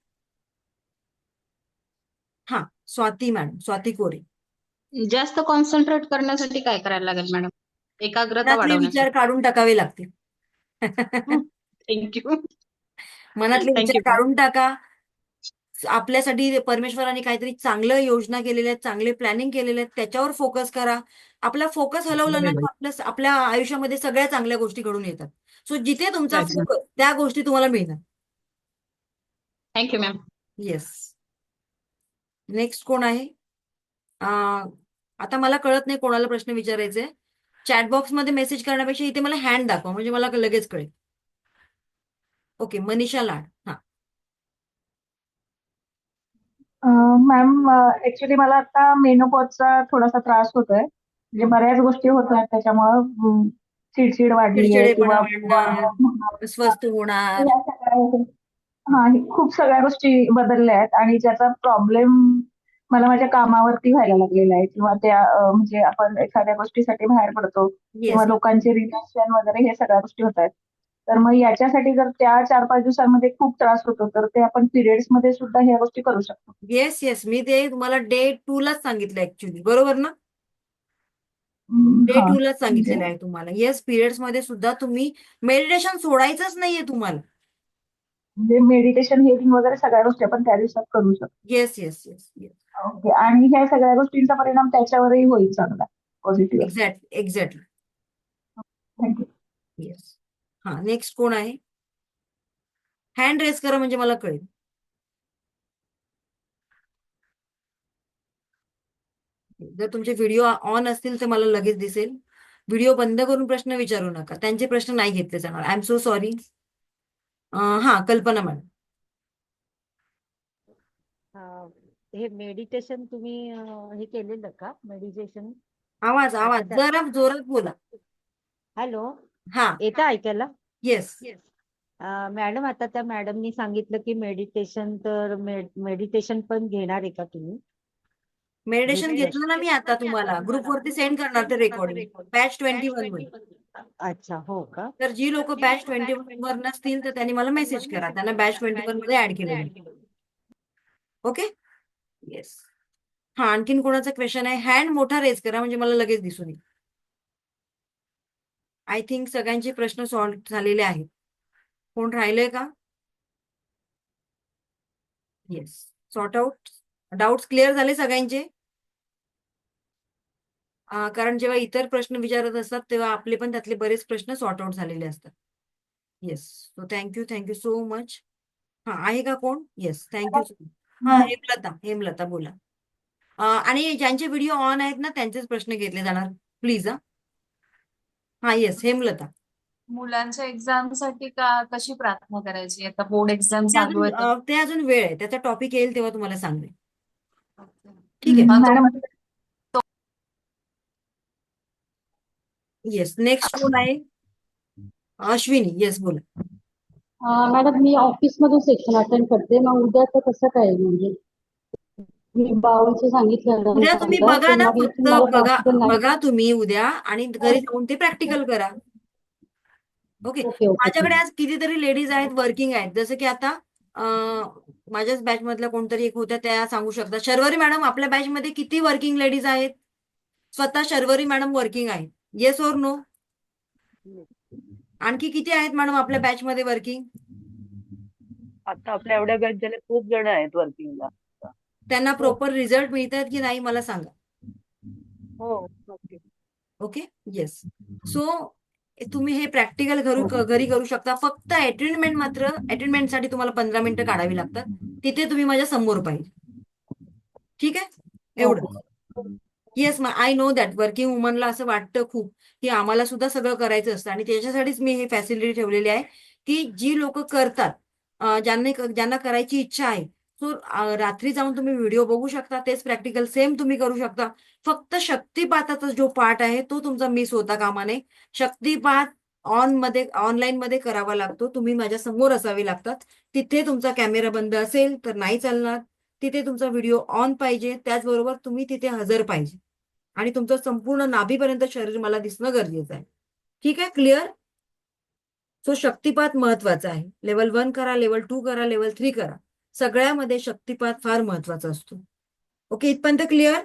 Speaker 1: हा, स्वाती मॅडम, स्वाती कोरे.
Speaker 3: जास्त कॉन्सन्ट्रेट करण्यासाठी काय करायला लागेल मॅडम? एकाग्रता
Speaker 1: मनातले विचार
Speaker 3: वाढवण्यासाठी.
Speaker 1: काढून टाकावे लागतील.
Speaker 3: थँक्यू.
Speaker 1: मनातले विचार
Speaker 3: थँक्यू.
Speaker 1: काढून टाका. आपल्यासाठी परमेश्वराने काहीतरी चांगलं योजना केलेल्या आहेत, चांगले प्लॅनिंग केलेले आहेत, त्याच्यावर फोकस करा. आपला फोकस हलवला ना की आपल्या आयुष्यामध्ये सगळ्या चांगल्या गोष्टी घडून येतात. सो जिथे तुमचा फोकस त्या गोष्टी तुम्हाला मिळणार.
Speaker 3: Thank you ma'am.
Speaker 1: येस. नेक्स्ट कोण आहे? आता मला कळत नाही कोणाला प्रश्न विचारायचे. चॅट बॉक्स मध्ये मेसेज करण्यापेक्षा इथे मला हँड दाखवा, म्हणजे मला लगेच कळेल. ओके, मनीषा लाड. हा,
Speaker 6: मॅम, ऍक्च्युली मला आता मेनोपॉजचा थोडासा त्रास होतोय. म्हणजे बऱ्याच गोष्टी होत आहेत त्याच्यामुळं चिडचिड वाढली आहे
Speaker 1: चिडचिडेपणा
Speaker 6: किंवा
Speaker 1: वाढणार, अस्वस्थ होणार.
Speaker 6: या सगळ्या खूप सगळ्या गोष्टी बदलल्या आहेत आणि ज्याचा प्रॉब्लेम मला माझ्या कामावरती व्हायला लागलेला आहे, किंवा त्या म्हणजे आपण एखाद्या गोष्टीसाठी बाहेर पडतो किंवा
Speaker 1: येस,
Speaker 6: लोकांचे रिलेशन वगैरे हे सगळ्या गोष्टी होत आहेत. तर मग याच्यासाठी जर त्या 4-5 दिवसांमध्ये खूप त्रास होतो तर ते आपण पिरियड्स मध्ये सुद्धा ह्या गोष्टी करू शकतो.
Speaker 1: Yes, yes. मी ते तुम्हाला डे 2 लाच सांगितलं ऍक्च्युली, बरोबर ना? डे
Speaker 6: हा,
Speaker 1: 2 लाच
Speaker 6: म्हणजे
Speaker 1: सांगितलेलं आहे तुम्हाला. येस, पिरियड्स मध्ये सुद्धा तुम्ही मेडिटेशन सोडायचंच नाहीये तुम्हाला.
Speaker 6: म्हणजे मेडिटेशन, हेलिंग वगैरे सगळ्या गोष्टी आपण त्या दिवसात करू शकतो.
Speaker 1: Yes, yes, yes, yes.
Speaker 6: Okay, आणि ह्या सगळ्या गोष्टींचा परिणाम त्याच्यावरही होईल चांगला, पॉझिटिव्ह.
Speaker 1: एक्झॅक्टली.
Speaker 6: थँक्यू.
Speaker 1: येस. हा, नेक्स्ट कोण आहे? हँड रेस करा म्हणजे मला कळेल. जर तुमचे व्हिडिओ ऑन असतील तर मला लगेच दिसेल. व्हिडिओ बंद करून प्रश्न विचारू नका, त्यांचे प्रश्न नाही घेतले जाणार. I am so sorry. हा, कल्पना मॅडम.
Speaker 12: हे मेडिटेशन तुम्ही हे केलेलं का मेडिटेशन?
Speaker 1: आवाज
Speaker 12: आता त्या
Speaker 1: जरा जोरात बोला.
Speaker 12: हॅलो,
Speaker 1: हा.
Speaker 12: येतं ऐकायला?
Speaker 1: येस.
Speaker 12: मॅडम, आता त्या मॅडमनी सांगितलं की मेडिटेशन, तर मेडिटेशन पण घेणार आहे का तुम्ही?
Speaker 1: मेडिटेशन घेतलं ना मी आता, तुम्हाला ग्रुपवरती सेंड करणार ते रेकॉर्डिंग, बॅच 21 वर.
Speaker 12: अच्छा, हो का?
Speaker 1: तर जी लोक बॅच 21 वर नसतील तर त्यांनी मला मेसेज करा, त्यांना बॅच 21 मध्ये ऍड केलं जाईल. ओके. येस. हा, आणखीन कोणाचा क्वेश्चन आहे? हँड मोठा रेज करा म्हणजे मला लगेच दिसून येईल. आय थिंक सगळ्यांचे प्रश्न सॉल्व्ह झालेले आहेत. कोण राहिलंय का? Yes. Sort out doubts clear झाले सगळ्यांचे? कारण जेव्हा इतर प्रश्न विचारत असतात तेव्हा आपले पण त्यातले बरेच प्रश्न सॉर्ट आउट झालेले असतात. Yes. So thank you so much. हा, आहे का कोण? Yes, thank you. हा, हेमलता बोला. आणि ज्यांचे व्हिडिओ ऑन आहेत ना त्यांचेच प्रश्न घेतले जाणार, प्लीज. हा, येस, हेमलता.
Speaker 13: मुलांच्या एक्झामसाठी कशी प्रार्थना करायची? आता बोर्ड एक्झाम चालू आहे तर.
Speaker 1: ते अजून वेळ आहे, त्याचा टॉपिक येईल तेव्हा तुम्हाला सांगते. ठीक आहे.
Speaker 6: Madam,
Speaker 1: yes. नेक्स्ट कोण आहे? अश्विनी. येस, बोला.
Speaker 14: मॅडम, मी ऑफिस मधून सेक्शन अटेंड करते, मग उद्याचं कसं काय? म्हणजे मी बावनचं सांगितलं
Speaker 1: उद्या तुम्ही
Speaker 14: समजा,
Speaker 1: बघा
Speaker 14: तर
Speaker 1: ना,
Speaker 14: मग
Speaker 1: फक्त
Speaker 14: मला
Speaker 1: बघा
Speaker 14: पॉसिबल नाही.
Speaker 1: बघा तुम्ही उद्या, आणि घरी जाऊन ते प्रॅक्टिकल करा. ओके.
Speaker 14: ओके.
Speaker 1: माझ्याकडे आज कितीतरी लेडीज आहेत, वर्किंग आहेत, जसं की आता माझ्याच बॅच मधल्या कोणतरी एक होत्या, त्या सांगू शकतात. शर्वरी मॅडम, आपल्या बॅच मध्ये किती वर्किंग लेडीज आहेत? स्वतः शर्वरी मॅडम वर्किंग आहेत. येस और नो? आणखी किती आहेत मॅडम आपल्या बॅच मध्ये वर्किंग?
Speaker 8: आता आपल्या एवढ्या बॅच झाल्या, खूप जण आहेत वर्किंगला.
Speaker 1: त्यांना प्रॉपर रिझल्ट मिळतात की नाही मला सांगा.
Speaker 8: हो, ओके.
Speaker 1: ओके. येस. सो तुम्ही हे प्रॅक्टिकल घरी करू शकता. फक्त अटेंडमेंटसाठी तुम्हाला 15 मिनिटं काढावी लागतात. तिथे तुम्ही माझ्या समोर पाहिजे. ठीक आहे, एवढं. Yes, I know that working वुमनला असं वाटतं खूप की आम्हाला सुद्धा सगळं करायचं असतं, आणि त्याच्यासाठीच मी हे फॅसिलिटी ठेवलेली आहे की जी लोक करतात, ज्यांना करायची इच्छा आहे, सो रात्री जाऊन तुम्ही व्हिडिओ बघू शकता. तेच प्रॅक्टिकल सेम तुम्ही करू शकता. फक्त शक्तिपाताचा जो पार्ट आहे तो तुमचा मिस होता कामा नये. शक्तिपात ऑनलाईन मध्ये करावा लागतो. तुम्ही माझ्या समोर असावे लागतात. तिथे तुमचा कॅमेरा बंद असेल तर नाही चालणार. तिथे तुमचा व्हिडिओ ऑन पाहिजे. त्याचबरोबर तुम्ही तिथे हजर पाहिजे, आणि तुमचं संपूर्ण नाभीपर्यंत शरीर मला दिसणं गरजेचं आहे. ठीक आहे, क्लिअर? सो शक्तिपात महत्वाचा आहे. लेवल 1 करा, लेवल 2 करा, लेवल 3 करा. सगळ्यामध्ये शक्तिपात फार महत्वाचा असतो. ओके, इथपर्यंत क्लिअर?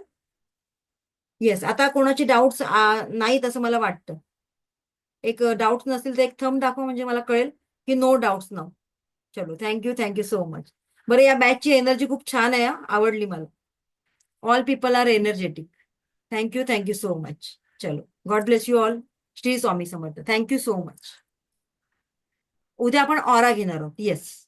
Speaker 1: येस. आता कोणाची डाऊट्स नाहीत असं मला वाटतं. एक डाऊट्स नसतील तर एक थंब दाखवा म्हणजे मला कळेल की नो डाऊट्स नाव. चलो, थँक्यू सो मच. बरं, या बॅचची एनर्जी खूप छान आहे, आवडली मला. All people are energetic. Thank you so much. चलो, god bless you all. Shri Swami Samarth. Thank you so much. उद्या आपण ऑरा घेणार आहोत. येस.